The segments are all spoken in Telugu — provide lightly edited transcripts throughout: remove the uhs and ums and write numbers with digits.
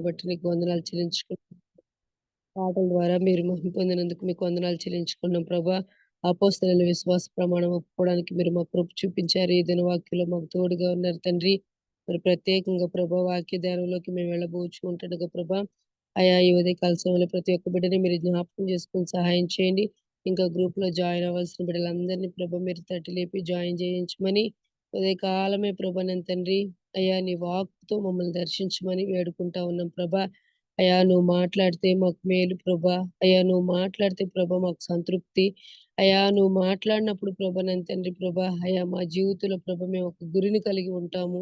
బట్టి నీకు వందనాలు పాటల ద్వారా మీరు మహిమ పొందినందుకు మీకు వందనాలు చెల్లించుకున్నాం ప్రభా. అపోస్తలుల విశ్వాస ప్రమాణం ఒప్పుకోవడానికి మీరు మాకు కృప చూపించారు. ఈ దినవాక్యంలో మాకు తోడుగా ఉన్నారు తండ్రి. మరి ప్రత్యేకంగా ప్రభా వాక్య ధ్యానంలోకి మేము వెళ్ళబోచుకుంటుండగా ప్రభా, అయా ఈ ఉదయకాల సమయంలో ప్రతి ఒక్క బిడ్డని మీరు జ్ఞాపకం చేసుకొని సహాయం చేయండి. ఇంకా గ్రూప్‌లో జాయిన్ అవ్వాల్సిన బిడ్డలందరినీ ప్రభా మీరు తట్టి లేపి జాయిన్ చేయించమని, ఉదయకాలమే ప్రభా నేను తండ్రి అయ్యా నీ వాక్కుతో మమ్మల్ని దర్శించమని వేడుకుంటా ఉన్నాం ప్రభా. అయ్యా నువ్వు మాట్లాడితే మాకు మేలు ప్రభా. అయ్యా నువ్వు మాట్లాడితే ప్రభా మాకు సంతృప్తి. అయ్యా నువ్వు మాట్లాడినప్పుడు ప్రభా నేను తండ్రి ప్రభా అయ్యా మా జీవితంలో ప్రభా మేము ఒక గురిని కలిగి ఉంటాము.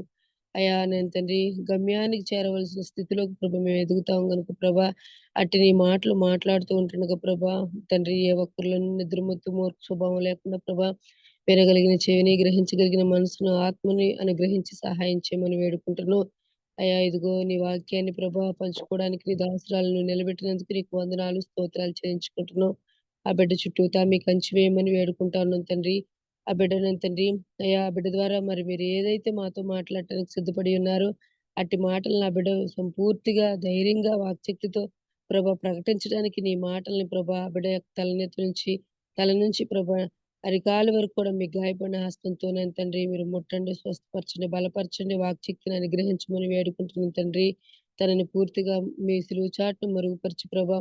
అయ్యా నేను తండ్రి గమ్యానికి చేరవలసిన స్థితిలోకి ప్రభా మేము ఎదుగుతాం గనుక ప్రభా అట్టి నీ మాటలు మాట్లాడుతూ ఉంటుండగా ప్రభా తండ్రి ఏ ఒక్కరిలోనూ నిద్రమత్తు మూర్ఖ స్వభావం లేకుండా ప్రభా వినగలిగిన చెవిని, గ్రహించగలిగిన మనసును, ఆత్మని అనుగ్రహించి సహాయం చేయమని వేడుకుంటున్నాను. అయ్యా ఇదిగో నీ వాక్యాన్ని ప్రభా పంచుకోవడానికి నీ దాసురాలను నిలబెట్టినందుకు నీకు వందనాలు, స్తోత్రాలు చెల్లించుకుంటున్నాం. ఆ బిడ్డ చుట్టూతా మీ కంచి వేయమని వేడుకుంటా ఉన్నాం తండ్రి. ఆ బిడ్డను తండ్రి అయ్యా ఆ బిడ్డ ద్వారా మరి మీరు ఏదైతే మాతో మాట్లాడటానికి సిద్ధపడి ఉన్నారో అట్టి మాటలు నా బిడ్డ సంపూర్తిగా ధైర్యంగా వాక్శక్తితో ప్రభా ప్రకటించడానికి నీ మాటల్ని ప్రభా ఆ బిడ్డ యొక్క తల నుంచి ప్రభా అరికాలు వరకు కూడా మీ గాయపడిన హస్తంతో నేను తండ్రి మీరు ముట్టండి, స్వస్థపరచండి, బలపరచండి, వాక్శక్తిని అనుగ్రహించమని వేడుకుంటున్నాను తండ్రి. తనని పూర్తిగా మీ సిలువ చాటును మరుగుపరిచి ప్రభా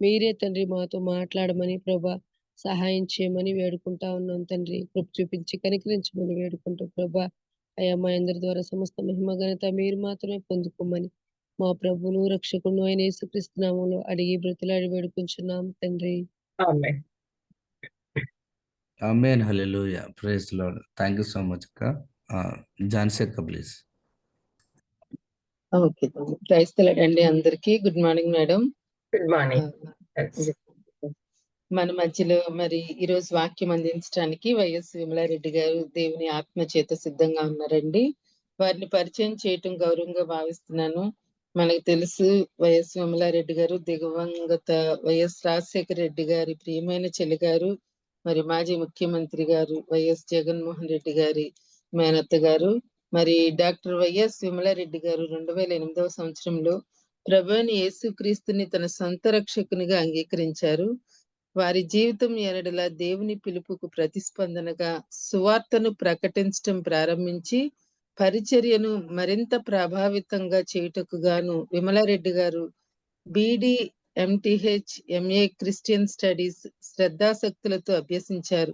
మీరే తండ్రి మాతో మాట్లాడమని ప్రభా సహాయం చేయమని వేడుకుంటా ఉన్నాం తండ్రి. కృప చూపించి కనికరించమని వేడుకుంటూ ప్రభా అయ్యా మా అందరి ద్వారా సమస్త మహిమ ఘనత మీరు మాత్రమే పొందుకోమని మా ప్రభువును రక్షకును అయిన యేసుక్రీస్తు నామములో అడిగి బ్రతిలాడి వేడుకుంటున్నాం తండ్రి. Amen. Amen. Hallelujah. Praise Lord. Thank you so much అక్క. ఝాన్సీ అక్క please. Okay. Praise the Lord అండి అందరికీ. Good morning madam. Good morning. మన మధ్యలో మరి ఈరోజు వాక్యం అందించడానికి వైఎస్ విమలారెడ్డి గారు దేవుని ఆత్మ చేత సిద్ధంగా ఉన్నారండి. వారిని పరిచయం చేయటం గౌరవంగా భావిస్తున్నాను. మనకు తెలుసు వైఎస్ విమలారెడ్డి గారు దివంగత వైఎస్ రాజశేఖర రెడ్డి గారి ప్రియమైన చెల్లి గారు, మరి మాజీ ముఖ్యమంత్రి గారు వైఎస్ జగన్మోహన్ రెడ్డి గారి మేనత్త గారు. మరి డాక్టర్ వైఎస్ విమలారెడ్డి గారు 2008వ సంవత్సరంలో ప్రభువైన యేసుక్రీస్తుని తన సొంత రక్షకునిగా అంగీకరించారు. వారి జీవితం ఎనడలా దేవుని పిలుపుకు ప్రతిస్పందనగా సువార్తను ప్రకటించటం ప్రారంభించి పరిచర్యను మరింత ప్రభావితంగా చేయుటకు గాను విమలారెడ్డి గారు BD, MTh, MA Christian studies శ్రద్ధాసక్తులతో అభ్యసించారు.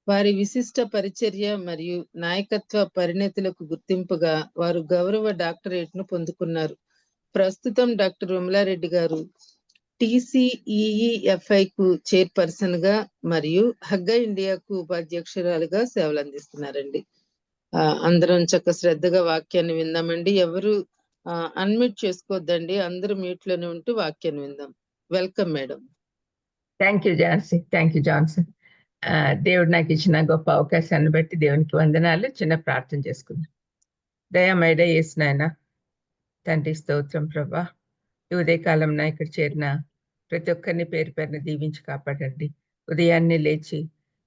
వారి విశిష్ట పరిచర్య మరియు నాయకత్వ పరిణతులకు గుర్తింపుగా వారు గౌరవ డాక్టరేట్ను పొందుకున్నారు. ప్రస్తుతం డాక్టర్ విమలారెడ్డి గారు TCEEFI-కు చైర్పర్సన్ గా మరియు హగ్గ ఇండియాకు ఉపాధ్యక్షురాలుగా సేవలు అందిస్తున్నారండి. అందరం చక్క శ్రద్ధగా వాక్యాన్ని విందామండి. ఎవరు అన్మ్యూట్ చేసుకోవద్దండి, అందరూ మ్యూట్ లోనే ఉంటూ వాక్యాన్ని విందాం. Welcome madam. Thank you Jhansi. Thank you Johnson. దేవుడు నాకు ఇచ్చిన గొప్ప అవకాశాన్ని బట్టి దేవునికి వందనాలు. చిన్న ప్రార్థన చేసుకుందాం. దయామయడ యేసునాయన తండ్రి స్తోత్రం ప్రభా. ఈ ఉదయకాలం ఇక్కడ చేరిన ప్రతి ఒక్కరిని పేరు పేరున దీవించి కాపాడండి. ఉదయాన్నే లేచి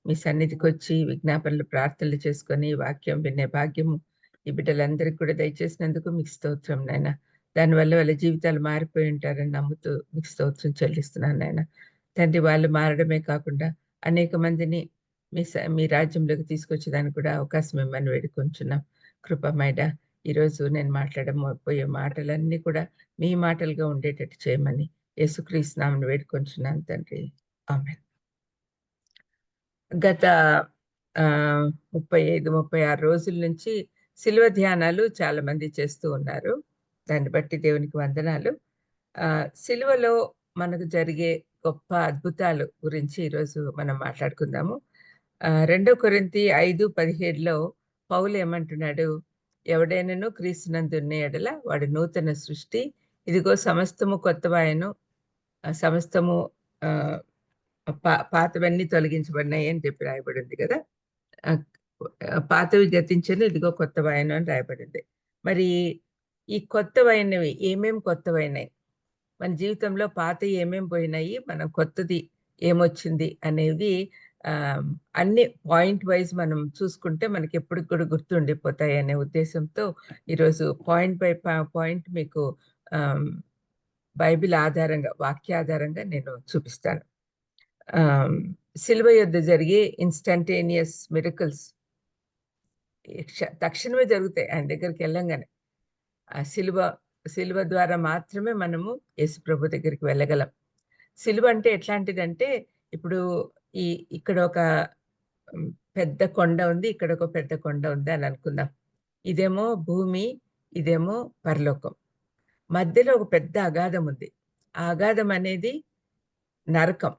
మీ సన్నిధికి వచ్చి విజ్ఞాపనలు ప్రార్థనలు చేసుకొని వాక్యం వినే భాగ్యము ఈ బిడ్డలందరికీ కూడా దయచేసినందుకు మీకు స్తోత్రం నాయన. దానివల్ల వాళ్ళ జీవితాలు మారిపోయి ఉంటారని నమ్ముతూ మీకు స్తోత్రం చెల్లిస్తున్నాను నాయన. తండ్రి వాళ్ళు మారడమే కాకుండా అనేక మందిని మీ రాజ్యంలోకి తీసుకొచ్చేదానికి కూడా అవకాశం ఇమ్మని వేడుకొంచున్నాం. కృపమైడ ఈరోజు నేను మాట్లాడబోయే మాటలన్నీ కూడా మీ మాటలుగా ఉండేటట్టు చేయమని యేసుక్రీస్తు నామమున వేడుకొంచున్నాను తండ్రి. ఆమేన్. గత 35-36 రోజుల నుంచి శిలువ ధ్యానాలు చాలా మంది చేస్తూ ఉన్నారు. దాన్ని బట్టి దేవునికి వందనాలు. శిలువలో మనకు జరిగే గొప్ప అద్భుతాలు గురించి ఈరోజు మనం మాట్లాడుకుందాము. 2 కొరింథీ 5:17లో పౌలు ఏమంటున్నాడు? ఎవడైనను క్రీస్తునందున్న ఎడల వాడు నూతన సృష్టి, ఇదిగో సమస్తము కొత్తవాయను, సమస్తము పాతవన్నీ తొలగించబడినాయి అని చెప్పి రాయబడింది కదా. పాతవి గతించను, ఇదిగో కొత్తవాయను అని రాయబడింది. మరి ఈ కొత్తవైనవి ఏమేమి కొత్తవైనాయి మన జీవితంలో? పాత ఏమేం పోయినాయి, మనం కొత్తది ఏమొచ్చింది అనేది అన్ని పాయింట్ వైజ్ మనం చూసుకుంటే మనకి ఎప్పుడు కూడా గుర్తుండిపోతాయి అనే ఉద్దేశంతో ఈరోజు పాయింట్ బై పాయింట్ మీకు బైబిల్ ఆధారంగా, వాక్యాధారంగా నేను చూపిస్తాను. సిలువ యొద్ద జరిగే ఇన్స్టంటేనియస్ మిరకల్స్ తక్షణమే జరుగుతాయి ఆయన దగ్గరికి వెళ్ళంగానే. ఆ సిలువ ద్వారా మాత్రమే మనము యేసు ప్రభు దగ్గరికి వెళ్ళగలం. సిలువ అంటే ఎట్లాంటిదంటే, ఇప్పుడు ఇక్కడ ఒక పెద్ద కొండ ఉంది, ఇక్కడ ఒక పెద్ద కొండ ఉంది అని అనుకుందాం. ఇదేమో భూమి, ఇదేమో పరలోకం. మధ్యలో ఒక పెద్ద అగాధం ఉంది. ఆ అగాధం అనేది నరకం.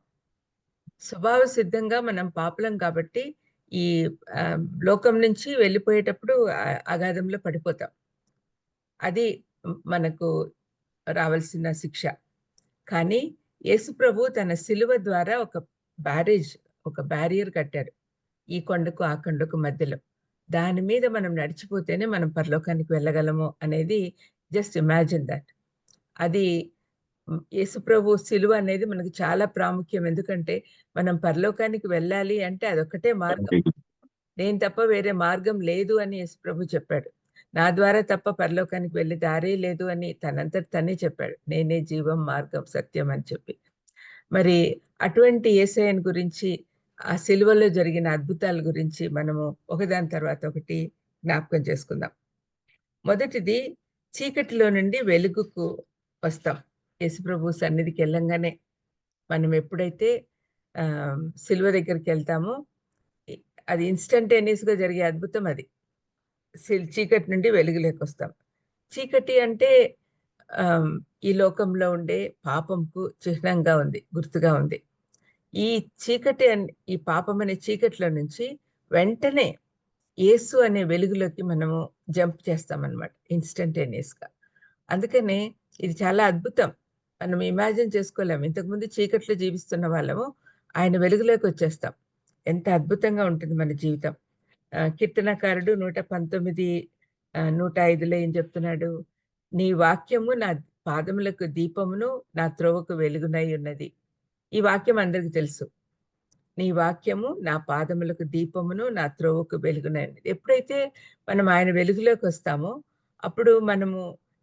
స్వభావ సిద్ధంగా మనం పాపులం కాబట్టి ఈ లోకం నుంచి వెళ్ళిపోయేటప్పుడు అగాధంలో పడిపోతాం. అది మనకు రావాల్సిన శిక్ష. కానీ యేసు ప్రభు తన సిలువ ద్వారా ఒక బ్యారియర్ కట్టారు ఈ కొండకు ఆ కొండకు మధ్యలో. దాని మీద మనం నడిచిపోతేనే మనం పరలోకానికి వెళ్ళగలము అనేది జస్ట్ ఇమాజిన్ దట్. అది యేసు ప్రభు సిలువ అనేది మనకు చాలా ప్రాముఖ్యం. ఎందుకంటే మనం పరలోకానికి వెళ్ళాలి అంటే అదొక్కటే మార్గం. నేను తప్ప వేరే మార్గం లేదు అని యేసు ప్రభు చెప్పాడు. నా ద్వారా తప్ప పరలోకానికి వెళ్ళే దారే లేదు అని తనంతట తనే చెప్పాడు. నేనే జీవం, మార్గం, సత్యం అని చెప్పి. మరి అటువంటి యేసయ్యను గురించి, ఆ సిలువలో జరిగిన అద్భుతాల గురించి మనము ఒకదాని తర్వాత ఒకటి జ్ఞాపకం చేసుకుందాం. మొదటిది, చీకటిలో నుండి వెలుగుకు వస్తాం. యేసుప్రభు సన్నిధికి వెళ్ళంగానే మనం ఎప్పుడైతే సిలువ దగ్గరికి వెళ్తామో అది ఇన్స్టంటేనియస్గా జరిగే అద్భుతం అది. చీకటి నుండి వెలుగులోకి వస్తాం. చీకటి అంటే ఈ లోకంలో ఉండే పాపంకు చిహ్నంగా ఉంది, గుర్తుగా ఉంది. ఈ పాపం అనే చీకటిలో నుంచి వెంటనే యేసు అనే వెలుగులోకి మనము జంప్ చేస్తామన్నమాట, ఇన్స్టంటేనియస్గా. అందుకనే ఇది చాలా అద్భుతం. మనం ఇమాజిన్ చేసుకోలేము. ఇంతకుముందు చీకట్లో జీవిస్తున్న వాళ్ళము ఆయన వెలుగులోకి వచ్చేస్తాం. ఎంత అద్భుతంగా ఉంటుంది మన జీవితం. కీర్తనకారుడు 119, 105లో ఏం చెప్తున్నాడు? నీ వాక్యము నా పాదములకు దీపమును, నా త్రోవకు వెలుగునై ఉన్నది. ఈ వాక్యం అందరికి తెలుసు. నీ వాక్యము నా పాదములకు దీపమును, నా త్రోవకు వెలుగునై ఉన్నది. ఎప్పుడైతే మనం ఆయన వెలుగులోకి వస్తామో అప్పుడు మనము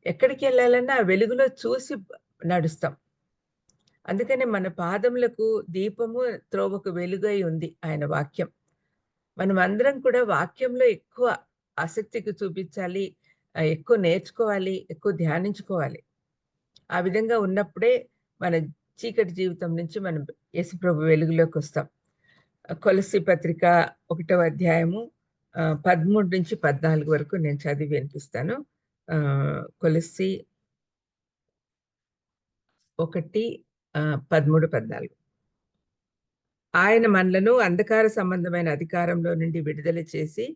ఎక్కడికి వెళ్ళాలన్నా ఆ వెలుగులో చూసి నడుస్తాం. అందుకనే మన పాదములకు దీపము, త్రోవకు వెలుగై ఉంది ఆయన వాక్యం. మనం అందరం కూడా వాక్యంలో ఎక్కువ ఆసక్తికి చూపించాలి, ఎక్కువ నేర్చుకోవాలి, ఎక్కువ ధ్యానించుకోవాలి. ఆ విధంగా ఉన్నప్పుడే మన చీకటి జీవితం నుంచి మనం యేసుప్రభు వెలుగులోకి వస్తాం. కొలస్సీ పత్రిక 1వ అధ్యాయము 13 నుంచి 14 వరకు నేను చదివి వినిపిస్తాను. కొలస్సీ 1:13-14. ఆయన మనలను అంధకార సంబంధమైన అధికారంలో నుండి విడుదల చేసి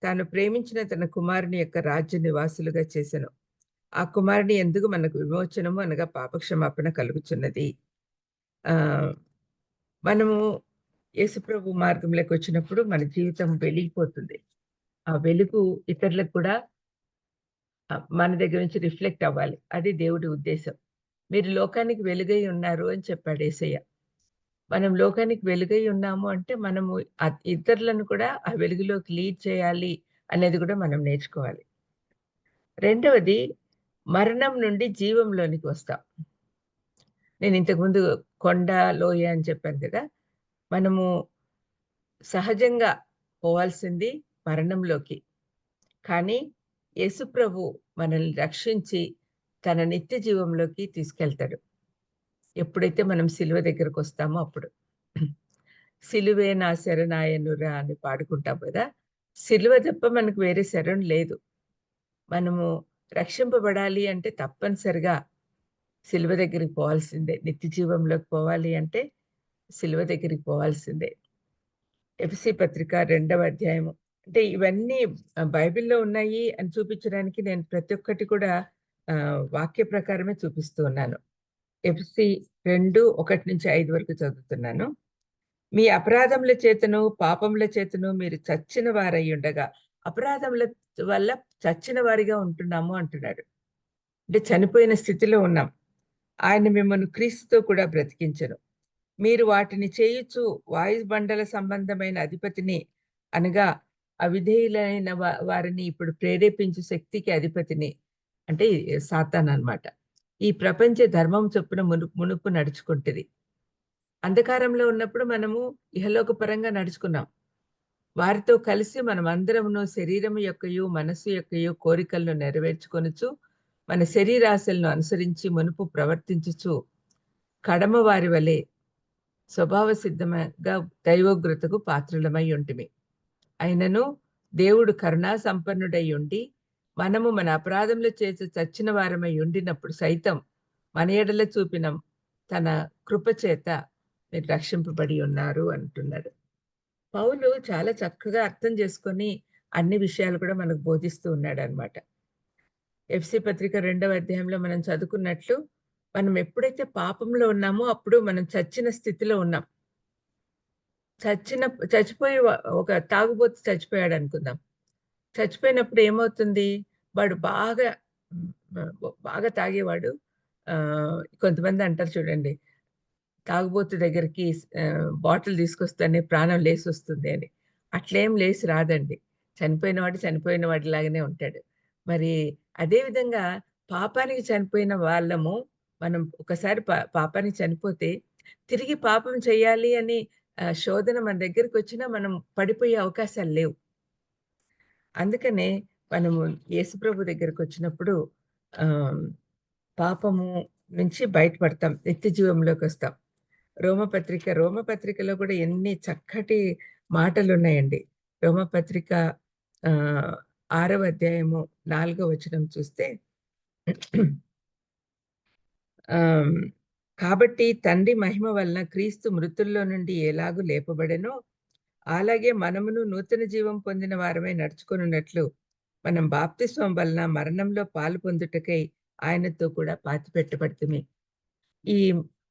తాను ప్రేమించిన తన కుమారుని యొక్క రాజ్య నివాసులుగా చేసెను. ఆ కుమారుని ఎందుకు మనకు విమోచనము అనగా పాపక్షమాపణ కలుగుచున్నది. మనము యేసుప్రభు మార్గంలోకి వచ్చినప్పుడు మన జీవితం వెలిగిపోతుంది. ఆ వెలుగు ఇతరులకు కూడా మన దగ్గర నుంచి రిఫ్లెక్ట్ అవ్వాలి. అది దేవుడి ఉద్దేశం. మీరు లోకానికి వెలుగై ఉన్నారు అని చెప్పాడు యేసయ్య. మనం లోకానికి వెలుగై ఉన్నాము అంటే మనము ఇతరులను కూడా ఆ వెలుగులోకి లీడ్ చేయాలి అనేది కూడా మనం నేర్చుకోవాలి. రెండవది, మరణం నుండి జీవంలోనికి వస్తాం. నేను ఇంతకుముందు కొండ, లోయ అని చెప్పాను కదా. మనము సహజంగా పోవాల్సింది మరణంలోకి. కానీ యేసుప్రభు మనల్ని రక్షించి తన నిత్య జీవంలోకి తీసుకెళ్తాడు ఎప్పుడైతే మనం సిలువ దగ్గరకు వస్తామో అప్పుడు. సిలువే నా శరణాయనురా అని పాడుకుంటాం కదా. సిలువ తప్ప మనకు వేరే శరణు లేదు. మనము రక్షింపబడాలి అంటే తప్పనిసరిగా సిలువ దగ్గరికి పోవాల్సిందే. నిత్య జీవంలోకి పోవాలి అంటే సిలువ దగ్గరికి పోవాల్సిందే. ఎఫెసీ పత్రిక 2వ అధ్యాయము. అంటే ఇవన్నీ బైబిల్లో ఉన్నాయి అని చూపించడానికి నేను ప్రతి ఒక్కటి కూడా వాక్య ప్రకారమే చూపిస్తూ ఉన్నాను. ఎఫెసీ 2:1-5 వరకు చదువుతున్నాను. మీ అపరాధముల చేతను పాపముల చేతను మీరు చచ్చిన వారై ఉండగా, అపరాధముల వల్ల చచ్చిన వారిగా ఉంటున్నాము అంటున్నాడు. అంటే చనిపోయిన స్థితిలో ఉన్నాం. ఆయన మిమ్మల్ని క్రీస్తుతో కూడా బ్రతికించెను. మీరు వాటిని చేయుచు వాయుబండల సంబంధమైన అధిపతిని అనగా అవిధేయులైన వారిని ఇప్పుడు ప్రేరేపించు శక్తికి అధిపతిని, అంటే సాతాన్ అన్నమాట. ఈ ప్రపంచ ధర్మం చొప్పున మునుపు నడుచుకుంటది. అంధకారంలో ఉన్నప్పుడు మనము ఇహలోక పరంగా నడుచుకున్నాం. వారితో కలిసి మనమందరమును శరీరము యొక్కయు, మనస్సు యొక్కయు కోరికలను నెరవేర్చుకొనుచు, మన శరీరాశలను అనుసరించి మునుపు ప్రవర్తించుచు, కడమ వారి వలె స్వభావ సిద్ధముగా దైవోగ్రతకు పాత్రులమై ఉంటిమి. అయినను దేవుడు కరుణా సంపన్నుడై ఉండి, మనము మన అపరాధముల చేత చచ్చిన వారమై ఉండినప్పుడు సైతం మన ఎడల చూపిన తన కృప చేత మీరు రక్షింపబడి ఉన్నారు అంటున్నాడు. పౌలు చాలా చక్కగా అర్థం చేసుకొని అన్ని విషయాలు కూడా మనకు బోధిస్తూ ఉన్నాడనమాట. ఎఫ్‌సీ పత్రిక 2వ అధ్యాయంలో మనం చదువుకున్నట్లు, మనం ఎప్పుడైతే పాపంలో ఉన్నామో అప్పుడు మనం చచ్చిన స్థితిలో ఉన్నాం. చచ్చిపోయి ఒక తాగుబోతు చచ్చిపోయాడనుకుందాం. చచ్చిపోయినప్పుడు ఏమవుతుంది? వాడు బాగా తాగేవాడు. కొంతమంది అంటారు చూడండి, తాగుబోతు దగ్గరికి బాటిల్ తీసుకొస్తేనే ప్రాణం లేసొస్తుంది అని. అట్లేం లేసి రాదండి. చనిపోయిన వాడిలాగానే ఉంటాడు. మరి అదే విధంగా పాపానికి చనిపోయిన వాళ్ళము, మనం ఒకసారి పాపానికి చనిపోతే తిరిగి పాపం చేయాలి అని శోధన మన దగ్గరకొచ్చినా మనం పడిపోయే అవకాశాలు లేవు. అందుకనే మనము యేసుప్రభు దగ్గరకొచ్చినప్పుడు పాపము నుంచి బయటపడతాం. నిత్య జీవంలోకొస్తాం. రోమపత్రికలో కూడా ఎన్ని చక్కటి మాటలున్నాయండి. రోమపత్రిక 6వ అధ్యాయము 4వ వచనం చూస్తే, కాబట్టి తండ్రి మహిమ వలన క్రీస్తు మృతుల్లో నుండి ఎలాగూ లేపబడెనో, అలాగే మనమును నూతన జీవం పొందిన వారమై నడుచుకొనున్నట్లు మనం బాప్తిస్మం వలన మరణంలో పాలు పొందుటకై ఆయనతో కూడా పాతిపెట్టబడితిమి. ఈ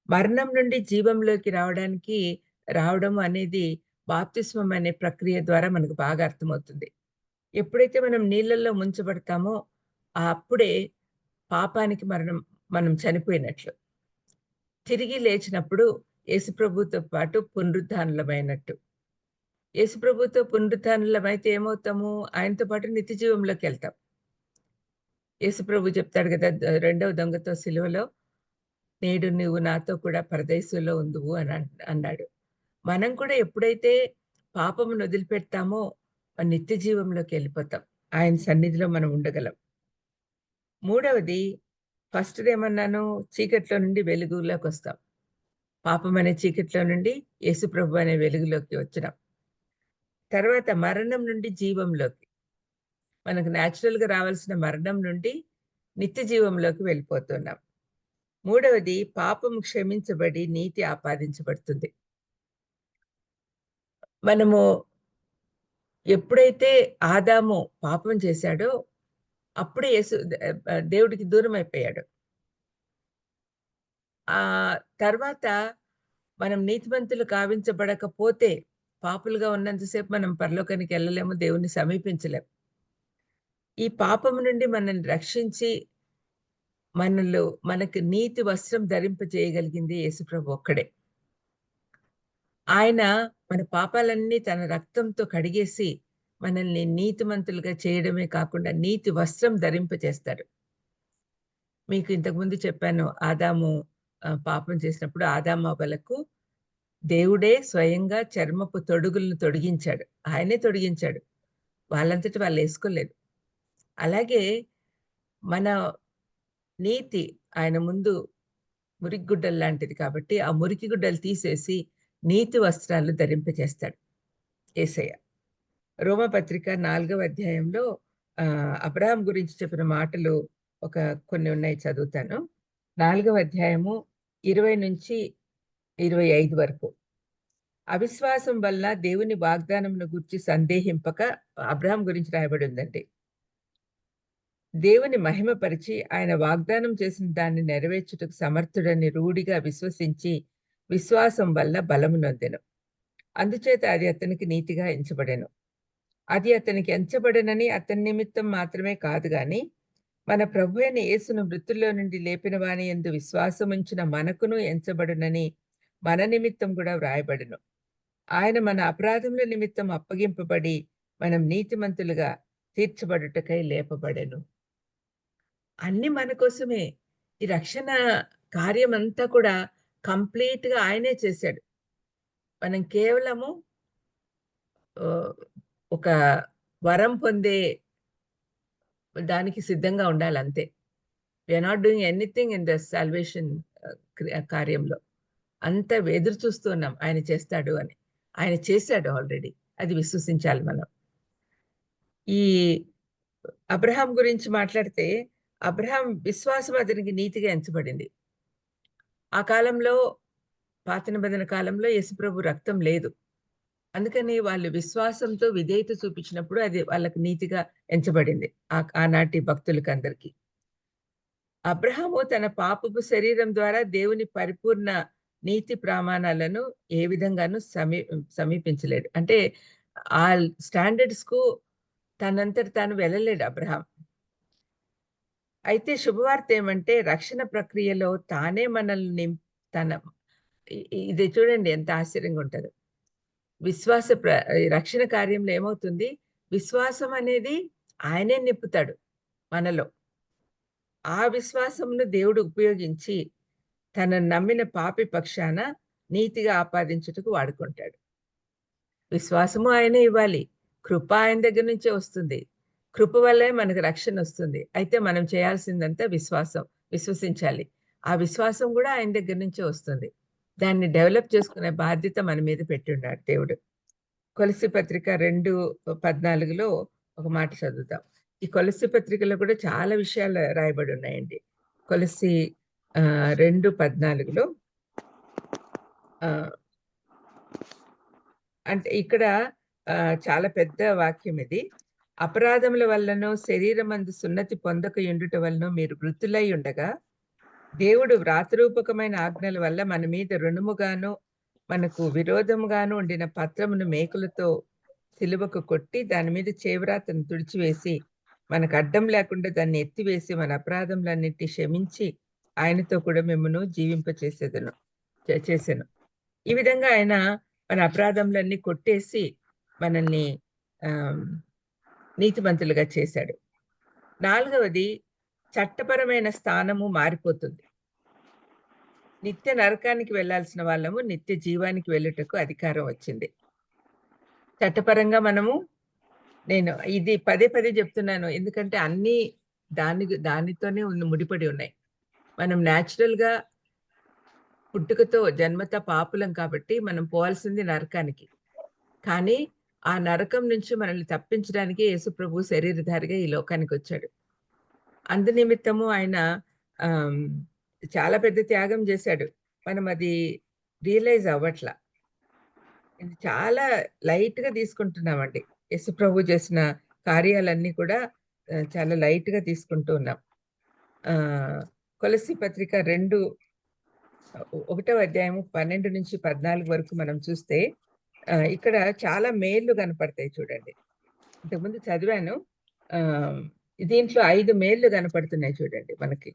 మరణం నుండి జీవంలోకి రావడం అనేది బాప్తిస్మం అనే ప్రక్రియ ద్వారా మనకు బాగా అర్థమవుతుంది. ఎప్పుడైతే మనం నీళ్ళల్లో ముంచబడతామో అప్పుడే పాపానికి మనం చనిపోయినట్లు. తిరిగి లేచినప్పుడు యేసుప్రభుతో పాటు పునరుద్ధానులమైనట్టు. యేసుప్రభుతో పునరుద్ధానులమైతే ఏమవుతాము? ఆయనతో పాటు నిత్య జీవంలోకి వెళ్తాం. యేసుప్రభు చెప్తాడు కదా, రెండవ దొంగతో సిలువలో, నేడు నువ్వు నాతో కూడా పరదేశంలో ఉందువు అని అన్నాడు. మనం కూడా ఎప్పుడైతే పాపమును వదిలిపెడతామో నిత్య జీవంలోకి వెళ్ళిపోతాం. ఆయన సన్నిధిలో మనం ఉండగలం. మూడవది, ఫస్ట్‌ది ఏమన్నాను? చీకట్లో నుండి వెలుగులోకి వస్తాం. పాపం అనే చీకట్లో నుండి యేసుప్రభు అనే వెలుగులోకి వచ్చినాం. తర్వాత మరణం నుండి జీవంలోకి, మనకు న్యాచురల్‌గా రావాల్సిన మరణం నుండి నిత్య జీవంలోకి వెళ్ళిపోతున్నాం. మూడవది, పాపం క్షమించబడి నీతి ఆపాదించబడుతుంది. మనము ఎప్పుడైతే ఆదాము పాపం చేశాడో అప్పుడే దేవుడికి దూరం అయిపోయాడు. తర్వాత మనం నీతిమంతులు కావించబడకపోతే, పాపులుగా ఉన్నంతసేపు మనం పరలోకానికి వెళ్ళలేము, దేవుణ్ణి సమీపించలేము. ఈ పాపం నుండి మనల్ని రక్షించి మనకు నీతి వస్త్రం ధరింపజేయగలిగింది యేసుప్రభు ఒక్కడే. ఆయన మన పాపాలన్నీ తన రక్తంతో కడిగేసి మనల్ని నీతిమంతులుగా చేయడమే కాకుండా నీతి వస్త్రం ధరింపజేస్తాడు. మీకు ఇంతకుముందు చెప్పాను, ఆదాము పాపం చేసినప్పుడు ఆదామవ్వలకు దేవుడే స్వయంగా చర్మపు తొడుగులను తొడిగించాడు. ఆయనే తొడిగించాడు. వాళ్ళంతట వాళ్ళు వేసుకోలేదు. అలాగే మన నీతి ఆయన ముందు మురికి గుడ్డలు లాంటిది కాబట్టి, ఆ మురికి గుడ్డలు తీసేసి నీతి వస్త్రాలు ధరింపజేస్తాడు యేసయ్య. రోమపత్రిక 4వ అధ్యాయంలో అబ్రహాం గురించి చెప్పిన మాటలు కొన్ని ఉన్నాయి, చదువుతాను. 4వ అధ్యాయము 20 నుంచి 25 వరకు. అవిశ్వాసం వల్ల దేవుని వాగ్దానమును గురించి సందేహింపక, అబ్రహాం గురించి రాయబడి ఉందండి. దేవుని మహిమపరిచి ఆయన వాగ్దానం చేసిన దాన్ని నెరవేర్చుటకు సమర్థుడని రూఢిగా విశ్వసించి విశ్వాసం వల్ల బలము నొందెను. అందుచేత అది అతనికి నీతిగా ఎంచబడెను. అది అతనికి ఎంచబడెనని అతని నిమిత్తం మాత్రమే కాదు గాని, మన ప్రభు అయిన యేసును మృతుల్లో నుండి లేపిన వాని యందు విశ్వాసముంచిన మనకును ఎంచబడునని మన నిమిత్తం కూడా వ్రాయబడును. ఆయన మన అపరాధముల నిమిత్తం అప్పగింపబడి మనం నీతిమంతులుగా తీర్చబడుటకై లేపబడెను. అన్ని మన కోసమే. ఈ రక్షణ కార్యం అంతా కూడా కంప్లీట్ గా ఆయనే చేశాడు. మనం కేవలము ఒక వరం పొందే దానికి సిద్ధంగా ఉండాలి అంతే. We are not doing anything in the salvation కార్యంలో. అంత ఎదురు చూస్తున్నాం ఆయన చేస్తాడు అని. ఆయన చేశాడు ఆల్రెడీ. అది విశ్వసించాలి మనం. ఈ అబ్రహాం గురించి మాట్లాడితే, అబ్రహాం విశ్వాసం అతనికి నీతిగా ఎంచబడింది. ఆ కాలంలో, పాత నిబంధన కాలంలో యేసుప్రభు రక్తం లేదు. అందుకని వాళ్ళు విశ్వాసంతో విధేయత చూపించినప్పుడు అది వాళ్ళకి నీతిగా ఎంచబడింది ఆనాటి భక్తులకందరికీ. అబ్రహాము తన పాపపు శరీరం ద్వారా దేవుని పరిపూర్ణ నీతి ప్రమాణాలను ఏ విధంగానూ సమీపించలేడు. అంటే ఆ స్టాండర్డ్స్ కు తనంతట తాను వెళ్ళలేడు అబ్రహాం. అయితే శుభవార్త ఏమంటే, రక్షణ ప్రక్రియలో తానే మనల్ని ఇది చూడండి ఎంత ఆశ్చర్యంగా ఉంటుందో. రక్షణ కార్యంలో ఏమవుతుంది, విశ్వాసం అనేది ఆయనే నింపుతాడు మనలో. ఆ విశ్వాసమును దేవుడు ఉపయోగించి తన నమ్మిన పాపి పక్షాన నీతిగా ఆపాదించుటకు వాడుకుంటాడు. విశ్వాసము ఆయనే ఇవ్వాలి. కృప ఆయన దగ్గర నుంచే వస్తుంది. కృప వల్లే మనకు రక్షణ వస్తుంది. అయితే మనం చేయాల్సిందంతా విశ్వసించాలి. ఆ విశ్వాసం కూడా ఆయన దగ్గర నుంచే వస్తుంది. దాన్ని డెవలప్ చేసుకునే బాధ్యత మన మీద పెట్టున్నాడు దేవుడు. కొలస్సీ పత్రిక 2:14లో ఒక మాట చదువుతాం. ఈ కొలస్సీ పత్రికలో కూడా చాలా విషయాలు రాయబడి ఉన్నాయండి. కొలస్సీ 2:14లో అంటే ఇక్కడ చాలా పెద్ద వాక్యం ఇది. అపరాధముల వల్లనో శరీరమందు సున్నతి పొందక ఉండుట వలన మీరు మృతులై ఉండగా, దేవుడు వ్రాతరూపకమైన ఆజ్ఞల వల్ల మన మీద రుణముగాను మనకు విరోధముగాను ఉండిన పత్రమును మేకులతో సిలువకు కొట్టి దాని మీద చేవ్రాతను తుడిచివేసి మనకు అడ్డం లేకుండా దాన్ని ఎత్తివేసి మన అపరాధములన్నిటినీ క్షమించి ఆయనతో కూడా మిమ్మల్ని చేసెను. ఈ విధంగా ఆయన మన అపరాధములన్నీ కొట్టేసి మనల్ని నీతిమంతులుగా చేశాడు. 4వది, చట్టపరమైన స్థానము మారిపోతుంది. నిత్య నరకానికి వెళ్లాల్సిన వాళ్ళము నిత్య జీవానికి వెళ్ళుటకు అధికారం వచ్చింది. చట్టపరంగా నేను ఇది పదే చెప్తున్నాను, ఎందుకంటే అన్ని దానితోనే ముడిపడి ఉన్నాయి. మనం న్యాచురల్ గా పుట్టుకతో జన్మత పాపులం కాబట్టి మనం పోవాల్సింది నరకానికి. కానీ ఆ నరకం నుంచి మనల్ని తప్పించడానికి యేసుప్రభు శరీరధారిగా ఈ లోకానికి వచ్చాడు. అందునిమిత్తము ఆయన చాలా పెద్ద త్యాగం చేశాడు. మనం అది రియలైజ్ అవ్వట్లా. ఇది చాలా లైట్ గా తీసుకుంటున్నామండి. యేసుప్రభు చేసిన కార్యాలన్నీ కూడా చాలా లైట్ గా తీసుకుంటూ ఉన్నాం. కొలస్సీ పత్రిక 1వ అధ్యాయము 12 నుంచి 14 వరకు మనం చూస్తే ఇక్కడ చాలా మేళ్లు కనపడతాయి చూడండి. ఇంతకుముందు చదివాను. దీంట్లో 5 మేళ్లు కనపడుతున్నాయి చూడండి మనకి.